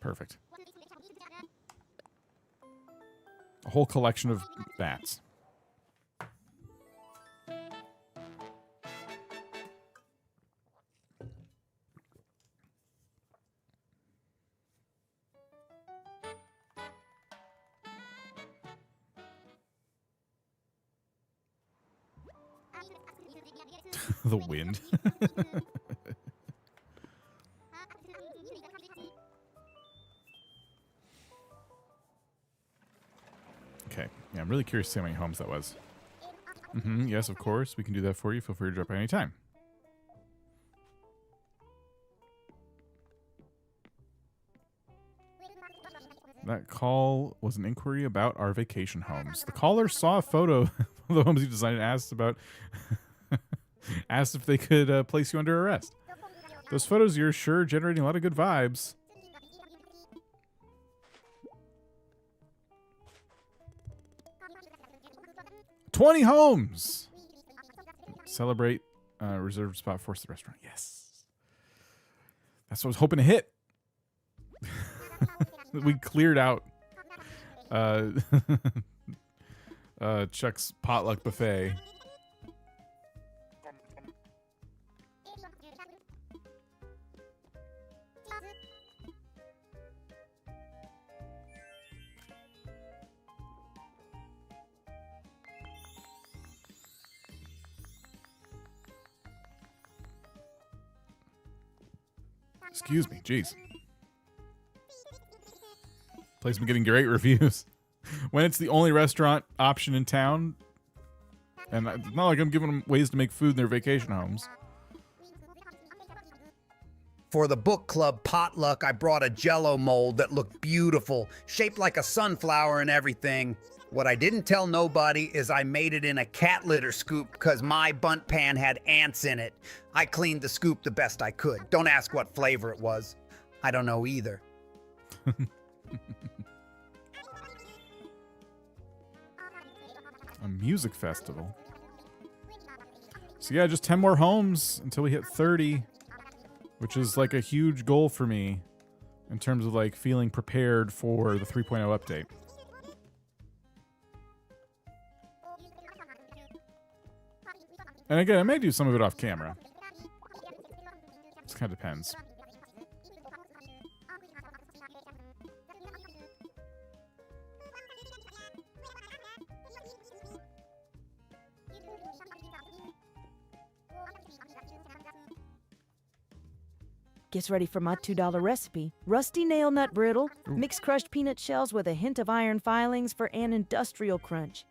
Speaker 1: Perfect. A whole collection of bats. The wind. Okay. Yeah, I'm really curious to see how many homes that was. Yes, of course. We can do that for you. Feel free to drop by any time. That call was an inquiry about our vacation homes. The caller saw a photo of the homes you designed and asked about, asked if they could place you under arrest. Those photos, you're sure generating a lot of good vibes. $20 homes. Celebrate. Reserved spot. Force the restaurant. Yes. That's what I was hoping to hit. We cleared out Chuck's potluck buffet. Excuse me, jeez. Place been getting great reviews. When it's the only restaurant option in town, and it's not like I'm giving them ways to make food in their vacation homes.
Speaker 3: For the book club potluck, I brought a Jell-O mold that looked beautiful, shaped like a sunflower and everything. What I didn't tell nobody is I made it in a cat litter scoop because my bunt pan had ants in it. I cleaned the scoop the best I could. Don't ask what flavor it was. I don't know either.
Speaker 1: A music festival. So yeah, just 10 more homes until we hit 30, which is like a huge goal for me in terms of like feeling prepared for the 3.0 update. And again, I may do some of it off camera. Just kind of depends.
Speaker 2: Gets ready for my $2 recipe. Rusty nail nut brittle, mix crushed peanut shells with a hint of iron filings for an industrial crunch.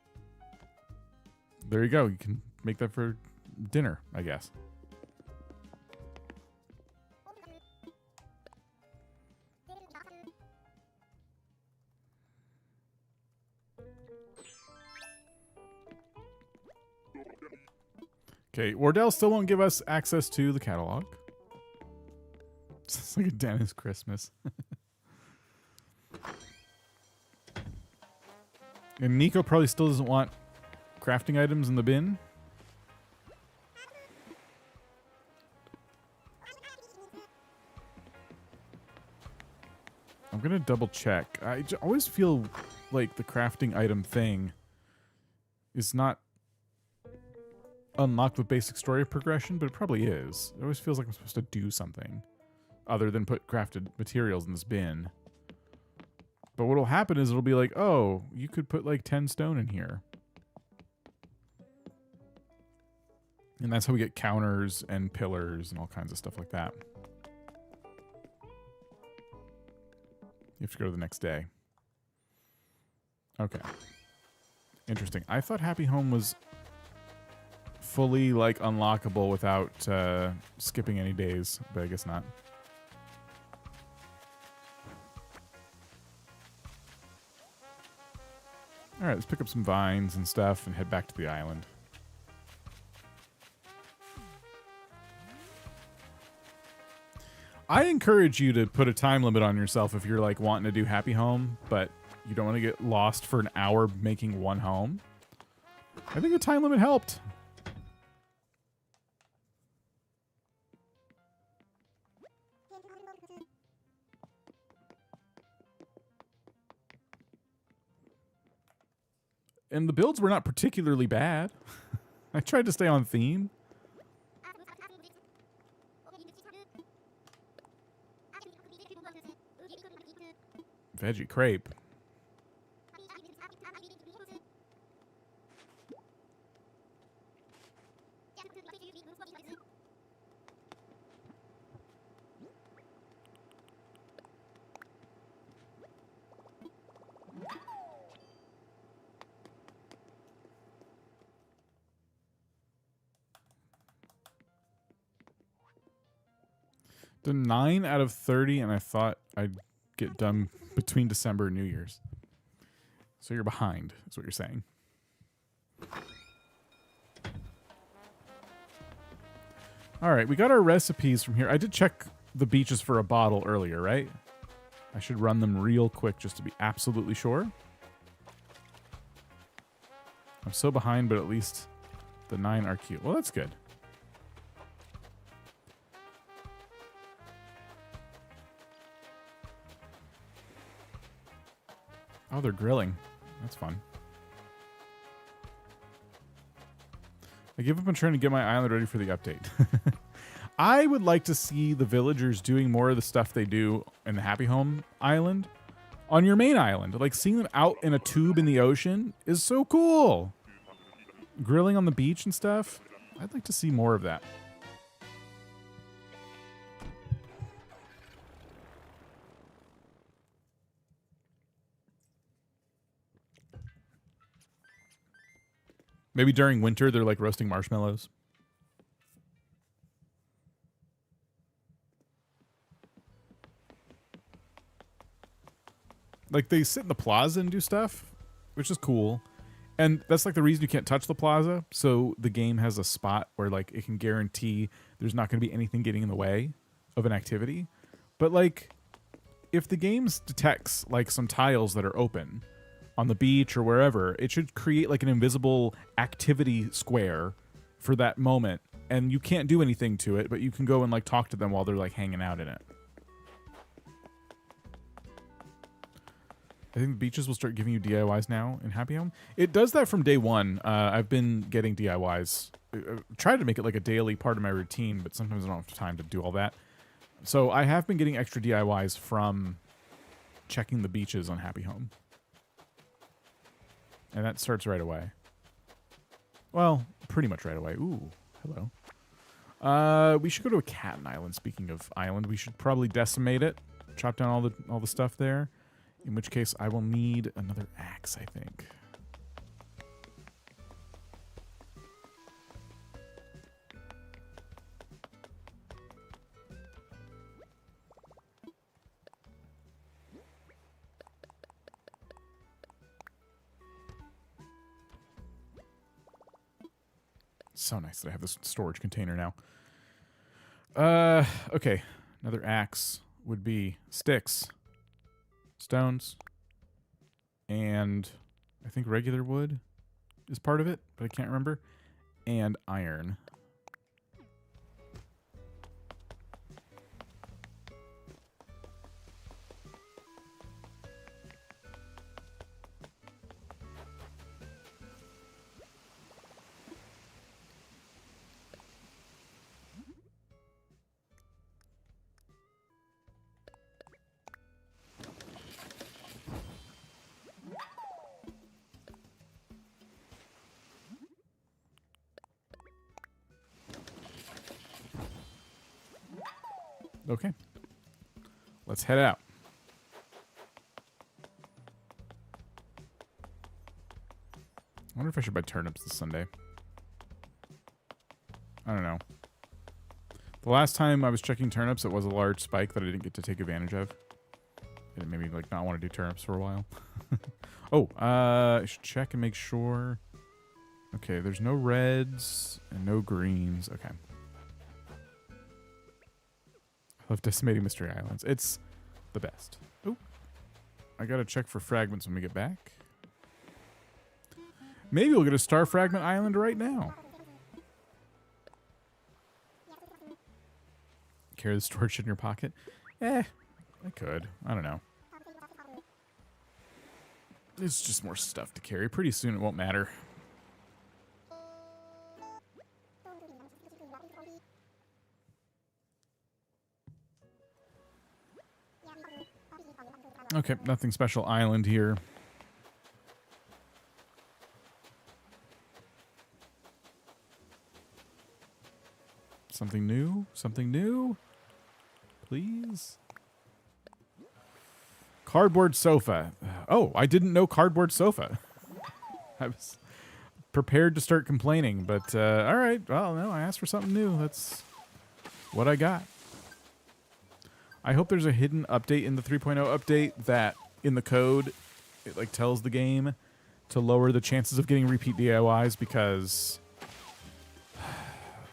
Speaker 1: There you go. You can make that for dinner, I guess. Okay, Wardell still won't give us access to the catalog. It's like a Dennis Christmas. And Nico probably still doesn't want crafting items in the bin. I'm going to double check. I always feel like the crafting item thing is not unlocked with basic story progression, but it probably is. It always feels like I'm supposed to do something other than put crafted materials in this bin. But what'll happen is it'll be like, oh, you could put like 10 stone in here. And that's how we get counters and pillars and all kinds of stuff like that. You have to go to the next day. Okay. Interesting. I thought Happy Home was fully like unlockable without skipping any days, but I guess not. All right, let's pick up some vines and stuff and head back to the island. I encourage you to put a time limit on yourself if you're like wanting to do Happy Home, but you don't want to get lost for an hour making one home. I think a time limit helped. And the builds were not particularly bad. I tried to stay on theme. Veggie crepe. Done 9 out of 30, and I thought I'd get done between December and New Year's. So you're behind, is what you're saying. All right, we got our recipes from here. I did check the beaches for a bottle earlier, right? I should run them real quick just to be absolutely sure. I'm so behind, but at least the 9 are cute. Well, that's good. Oh, they're grilling. That's fun. I give up on trying to get my island ready for the update. I would like to see the villagers doing more of the stuff they do in the Happy Home Island on your main island. Like, seeing them out in a tube in the ocean is so cool. Grilling on the beach and stuff. I'd like to see more of that. Maybe during winter, they're like roasting marshmallows. Like, they sit in the plaza and do stuff, which is cool. And that's like the reason you can't touch the plaza. So the game has a spot where like it can guarantee there's not going to be anything getting in the way of an activity. But like, if the game detects like some tiles that are open on the beach or wherever, it should create like an invisible activity square for that moment. And you can't do anything to it, but you can go and like talk to them while they're like hanging out in it. I think the beaches will start giving you DIYs now in Happy Home. It does that from day one. I've been getting DIYs. I try to make it like a daily part of my routine, but sometimes I don't have time to do all that. So I have been getting extra DIYs from checking the beaches on Happy Home. And that starts right away. Well, pretty much right away. Ooh, hello. We should go to a cat island. Speaking of island, we should probably decimate it. Chop down all the stuff there. In which case, I will need another axe, I think. So nice that I have this storage container now. Okay. Another axe would be sticks. Stones, and I think regular wood is part of it, but I can't remember, and iron. Okay. Let's head out. I wonder if I should buy turnips this Sunday. I don't know. The last time I was checking turnips, it was a large spike that I didn't get to take advantage of. It made me like not want to do turnips for a while. Oh, I should check and make sure. Okay, there's no reds and no greens. Okay. I love decimating Mystery Islands. It's the best. Oh, I gotta check for fragments when we get back. Maybe we'll get a Star Fragment Island right now. Carry the storage in your pocket? I could. I don't know. It's just more stuff to carry. Pretty soon it won't matter. Okay, nothing special island here. Something new? Something new? Please? Cardboard sofa. Oh, I didn't know cardboard sofa. I was prepared to start complaining, but all right. Well, no, I asked for something new. That's what I got. I hope there's a hidden update in the 3.0 update that in the code it like tells the game to lower the chances of getting repeat DIYs, because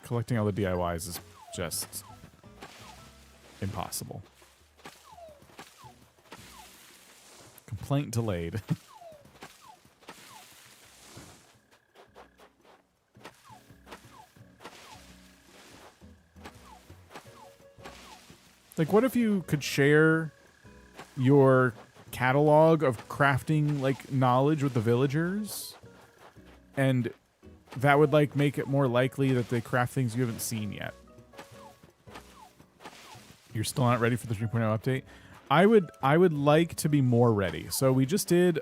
Speaker 1: collecting all the DIYs is just impossible. Complaint delayed. Like, what if you could share your catalog of crafting, like, knowledge with the villagers? And that would, like, make it more likely that they craft things you haven't seen yet. You're still not ready for the 3.0 update? I would like to be more ready. So we just did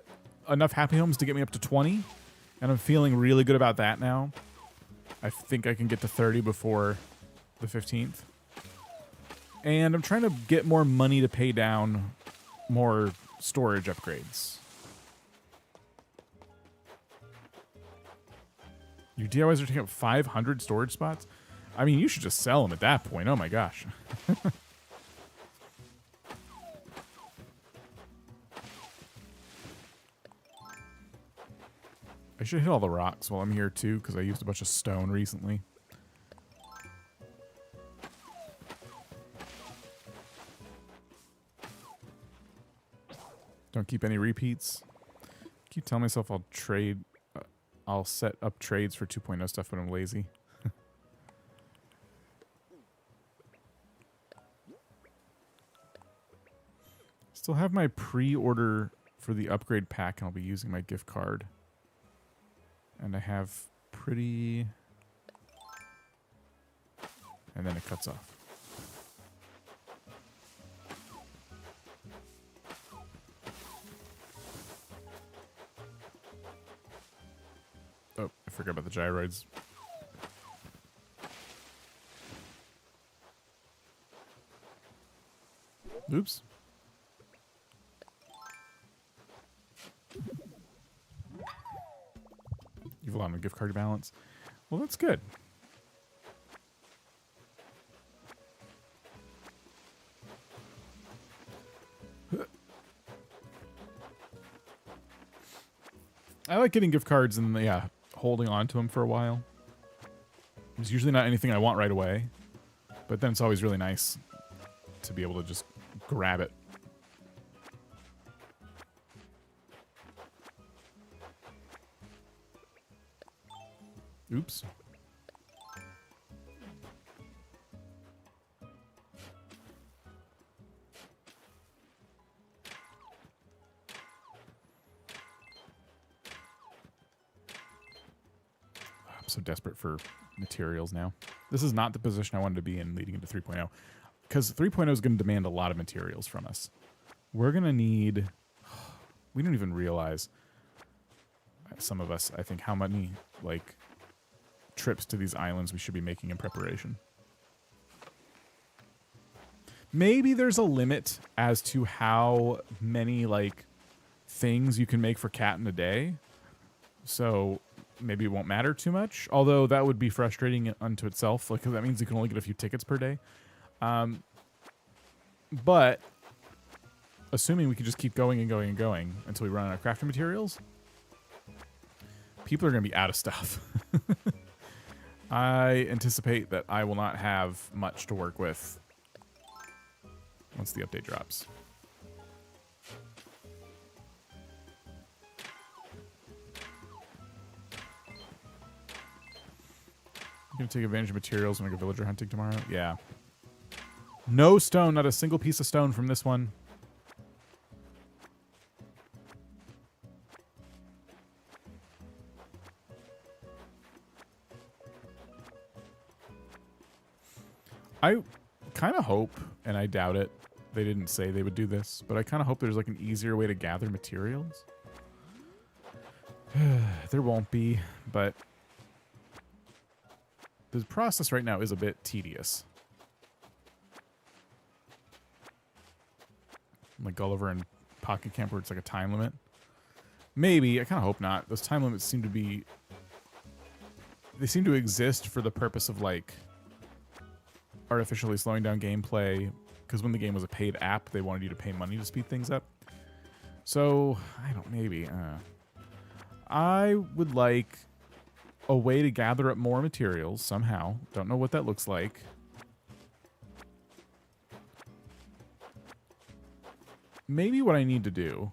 Speaker 1: enough happy homes to get me up to 20, and I'm feeling really good about that now. I think I can get to 30 before the 15th. And I'm trying to get more money to pay down more storage upgrades. Your DIYs are taking up 500 storage spots? I mean, you should just sell them at that point. Oh my gosh. I should hit all the rocks while I'm here too, because I used a bunch of stone recently. Don't keep any repeats. Keep telling myself I'll trade. I'll set up trades for 2.0 stuff, but I'm lazy. Still have my pre-order for the upgrade pack, and I'll be using my gift card. And I have pretty... And then it cuts off. Oh, I forgot about the gyroids. Oops. You've allowed my gift card balance. Well, that's good. I like getting gift cards and, yeah, holding on to them for a while. It's usually not anything I want right away, but then it's always really nice to be able to just grab it. Oops. I'm so desperate for materials now. This is not the position I wanted to be in leading into 3.0, because 3.0 is going to demand a lot of materials from us. We're going to need... We don't even realize, some of us, I think, how many, like, trips to these islands we should be making in preparation. Maybe there's a limit as to how many, like, things you can make for Cat in a day. So maybe it won't matter too much. Although that would be frustrating unto itself, like, 'cause that means you can only get a few tickets per day. But assuming we can just keep going and going and going until we run out of crafting materials, people are going to be out of stuff. I anticipate that I will not have much to work with once the update drops. I'm going to take advantage of materials when I go villager hunting tomorrow. Yeah. No stone, not a single piece of stone from this one. I kind of hope, and I doubt it, they didn't say they would do this, but I kind of hope there's like an easier way to gather materials. There won't be, but the process right now is a bit tedious. Like Gulliver and Pocket Camp where it's like a time limit. Maybe, I kind of hope not. Those time limits seem to be... They seem to exist for the purpose of like artificially slowing down gameplay because when the game was a paid app, they wanted you to pay money to speed things up. So, I don't, maybe. I would like a way to gather up more materials somehow. Don't know what that looks like. Maybe what I need to do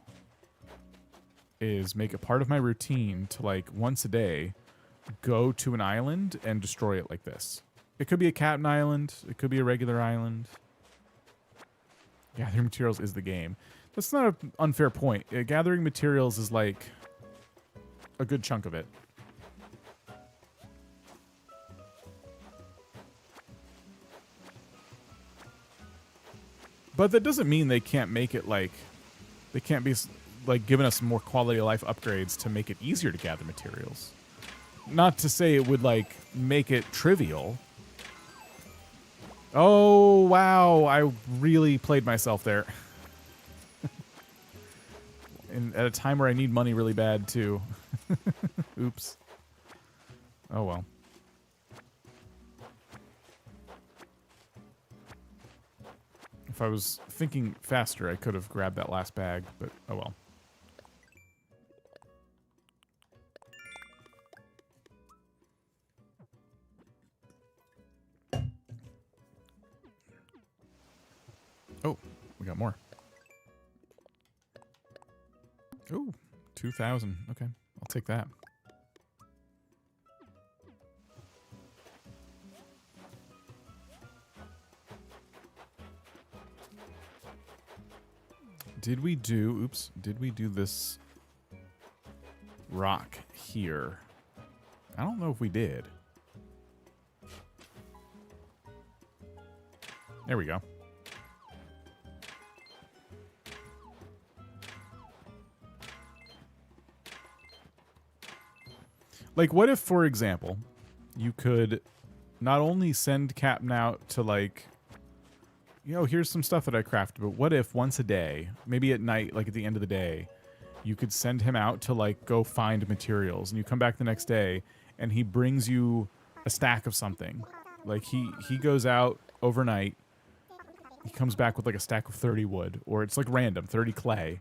Speaker 1: is make it part of my routine to, like, once a day, go to an island and destroy it like this. It could be a Captain Island. It could be a regular island. Gathering materials is the game. That's not an unfair point. Gathering materials is, like, a good chunk of it. But that doesn't mean they can't make it, like, they can't be, like, giving us more quality of life upgrades to make it easier to gather materials. Not to say it would, like, make it trivial. Oh, wow. I really played myself there. And at a time where I need money really bad, too. Oops. Oh, well. If I was thinking faster, I could have grabbed that last bag, but oh well. Oh, we got more. Oh, 2,000. Okay, I'll take that. Did we do this rock here? I don't know if we did. There we go. Like, what if, for example, you could not only send Captain out to, like, you know, here's some stuff that I crafted, but what if once a day, maybe at night, like at the end of the day, you could send him out to, like, go find materials, and you come back the next day and he brings you a stack of something. Like, he goes out overnight, he comes back with, like, a stack of 30 wood, or it's, like, random, 30 clay.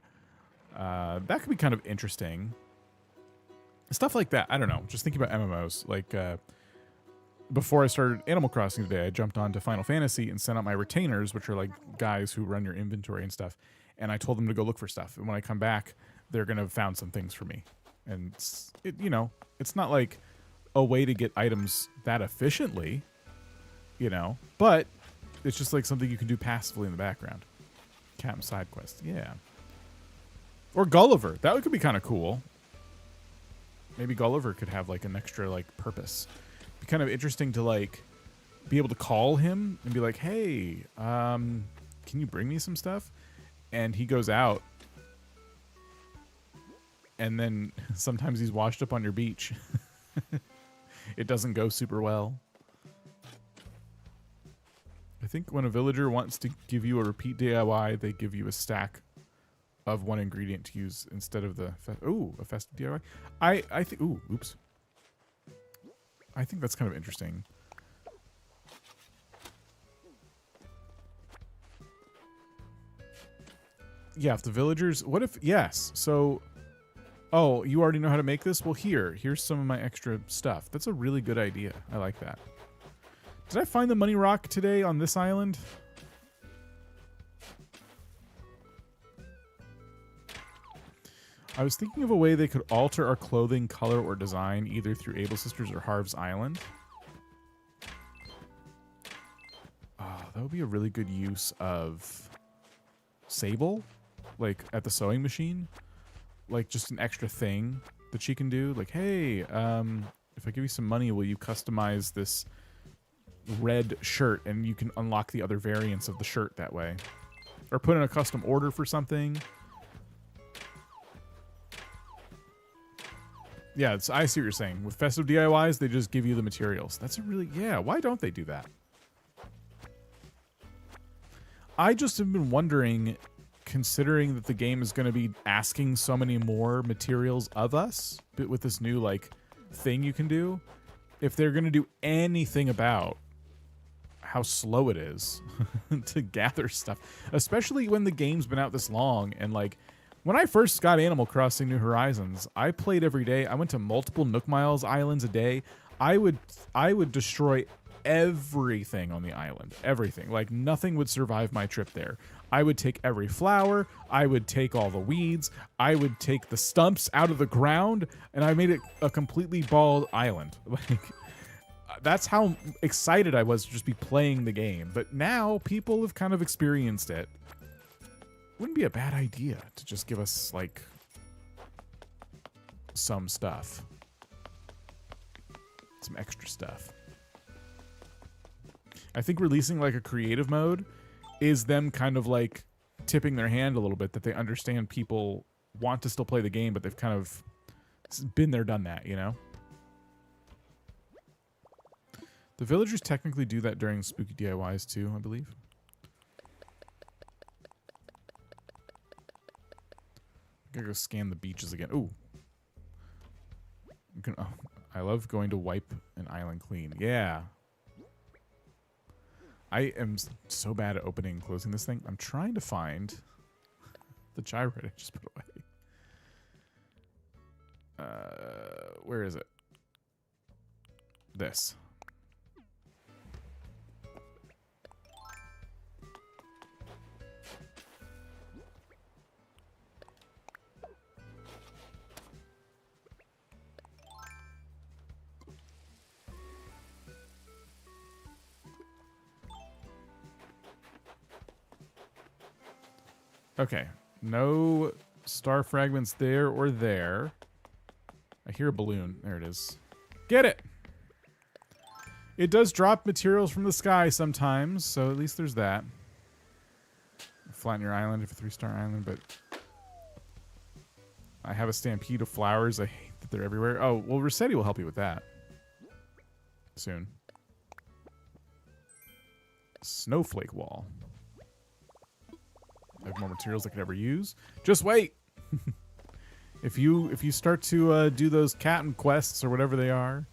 Speaker 1: That could be kind of interesting. Stuff like that. I don't know. Just thinking about MMOs. Like, before I started Animal Crossing today, I jumped onto Final Fantasy and sent out my retainers, which are like guys who run your inventory and stuff. And I told them to go look for stuff. And when I come back, they're going to have found some things for me. And, you know, it's not like a way to get items that efficiently, you know, but it's just like something you can do passively in the background. Captain side quest. Yeah. Or Gulliver. That could be kind of cool. Maybe Gulliver could have like an extra like purpose. Be kind of interesting to like be able to call him and be like, hey, can you bring me some stuff? And he goes out and then sometimes he's washed up on your beach. It doesn't go super well. I think when a villager wants to give you a repeat DIY, they give you a stack of one ingredient to use instead of the a festive DIY. I think oops. I think that's kind of interesting. Yeah, if the villagers, what if, yes, so, oh, you already know how to make this? Well, here's some of my extra stuff. That's a really good idea. I like that. Did I find the money rock today on this island? I was thinking of a way they could alter our clothing color or design either through Able Sisters or Harv's Island. That would be a really good use of Sable, like at the sewing machine. Like just an extra thing that she can do. Like, hey, if I give you some money, will you customize this red shirt and you can unlock the other variants of the shirt that way? Or put in a custom order for something. Yeah, I see what you're saying. With festive DIYs, they just give you the materials. That's a really, yeah, why don't they do that? I just have been wondering, considering that the game is going to be asking so many more materials of us, but with this new, like, thing you can do, if they're going to do anything about how slow it is to gather stuff, especially when the game's been out this long. And like when I first got Animal Crossing New Horizons, I played every day. I went to multiple Nook Miles islands a day. I would destroy everything on the island, everything. Like nothing would survive my trip there. I would take every flower, I would take all the weeds, I would take the stumps out of the ground, and I made it a completely bald island. Like that's how excited I was to just be playing the game. But now people have kind of experienced it. Wouldn't be a bad idea to just give us like some stuff. Some extra stuff. I think releasing like a creative mode is them kind of like tipping their hand a little bit, that they understand people want to still play the game, but they've kind of been there, done that, you know? The villagers technically do that during spooky DIYs too, I believe. I gotta go scan the beaches again. Ooh. Oh, I love going to wipe an island clean. Yeah. I am so bad at opening and closing this thing. I'm trying to find the gyro I just put away. Where is it? This. Okay, no star fragments there or there. I hear a balloon. There it is. Get it! It does drop materials from the sky sometimes, so at least there's that. Flatten your island if a 3-star island, but I have a stampede of flowers. I hate that they're everywhere. Oh, well, Rossetti will help you with that. Soon. Snowflake wall. I have more materials I could ever use. Just wait. If you start to do those captain quests or whatever they are,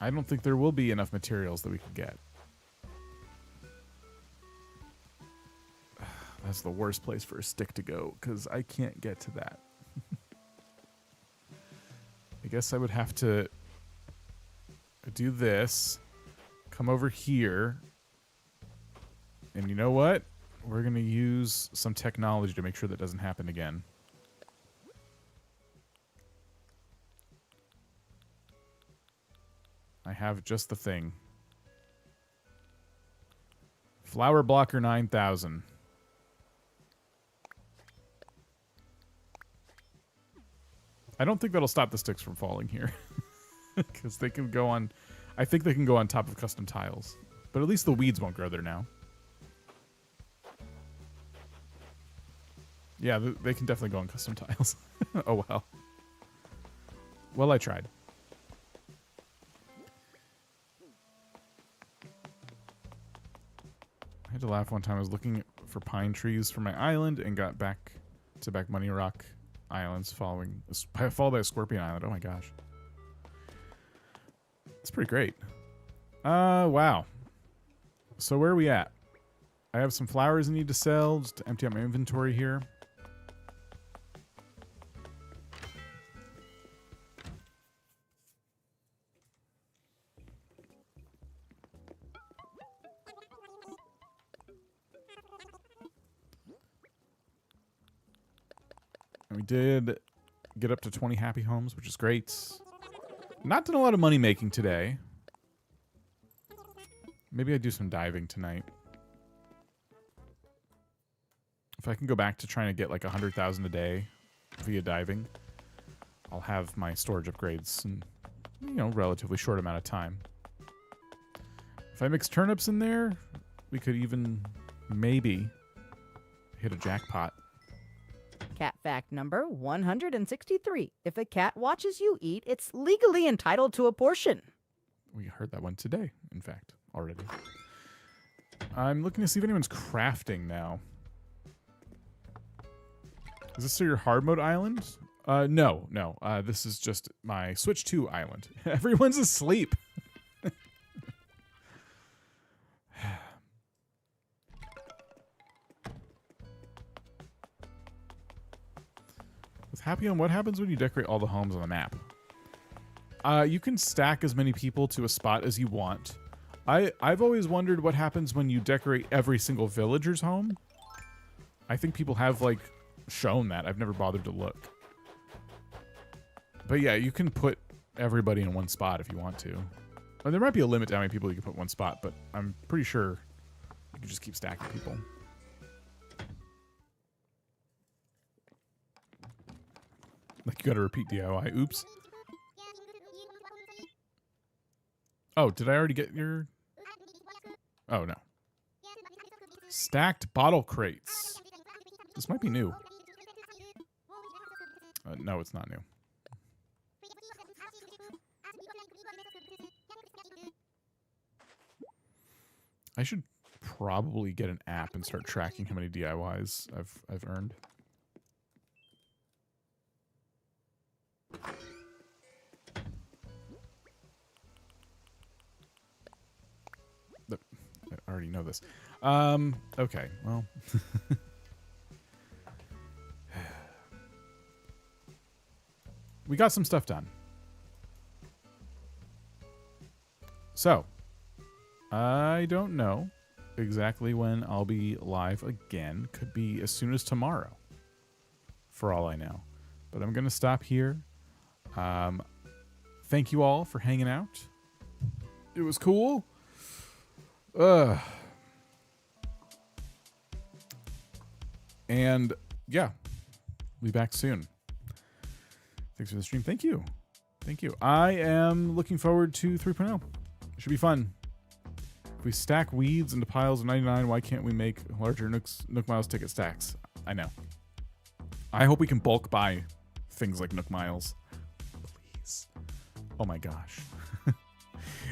Speaker 1: I don't think there will be enough materials that we could get. That's the worst place for a stick to go, because I can't get to that. I guess I would have to do this, come over here. And you know what? We're going to use some technology to make sure that doesn't happen again. I have just the thing. Flower blocker 9000. I don't think that'll stop the sticks from falling here. Because they can go on... I think they can go on top of custom tiles. But at least the weeds won't grow there now. Yeah, they can definitely go on custom tiles. Oh, well. Well, I tried. I had to laugh one time. I was looking for pine trees for my island and got back to back Money Rock Islands followed by a scorpion island. Oh, my gosh. It's pretty great. Wow. So where are we at? I have some flowers I need to sell just to empty out my inventory here. And we did get up to 20 happy homes, which is great. Not done a lot of money making today. Maybe I do some diving tonight. If I can go back to trying to get like 100,000 a day via diving, I'll have my storage upgrades in, you know, relatively short amount of time. If I mix turnips in there, we could even maybe hit a jackpot.
Speaker 5: Cat fact number 163. If a cat watches you eat, it's legally entitled to a portion.
Speaker 1: We heard that one today, in fact, already. I'm looking to see if anyone's crafting now. Is this your hard mode island? No. This is just my Switch 2 island. Everyone's asleep. Happy on what happens when you decorate all the homes on the map. You can stack as many people to a spot as you want. I've always wondered what happens when you decorate every single villager's home. I think people have, like, shown that. I've never bothered to look. But yeah, you can put everybody in one spot if you want to. Well, there might be a limit to how many people you can put in one spot, but I'm pretty sure you can just keep stacking people. Like, you gotta repeat DIY. Oops. Oh, did I already get your... Oh, no. Stacked bottle crates. This might be new. No, it's not new. I should probably get an app and start tracking how many DIYs I've earned. I already know this. Okay, well. We got some stuff done. So, I don't know exactly when I'll be live again. Could be as soon as tomorrow, for all I know. But I'm going to stop here. Thank you all for hanging out. It was cool. And yeah, we'll be back soon. Thanks for the stream. Thank you. Thank you. I am looking forward to 3.0. It should be fun. If we stack weeds into piles of 99, why can't we make larger Nook Miles ticket stacks? I know. I hope we can bulk buy things like Nook Miles. Please. Oh my gosh.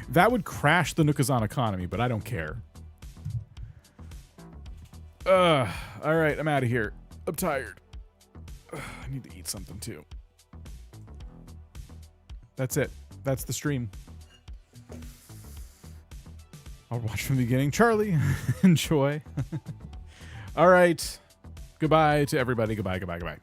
Speaker 1: That would crash the Nookazon economy, but I don't care. All right, I'm out of here. I'm tired. I need to eat something too. That's it. That's the stream. I'll watch from the beginning. Charlie, enjoy. All right. Goodbye to everybody. Goodbye, goodbye, goodbye.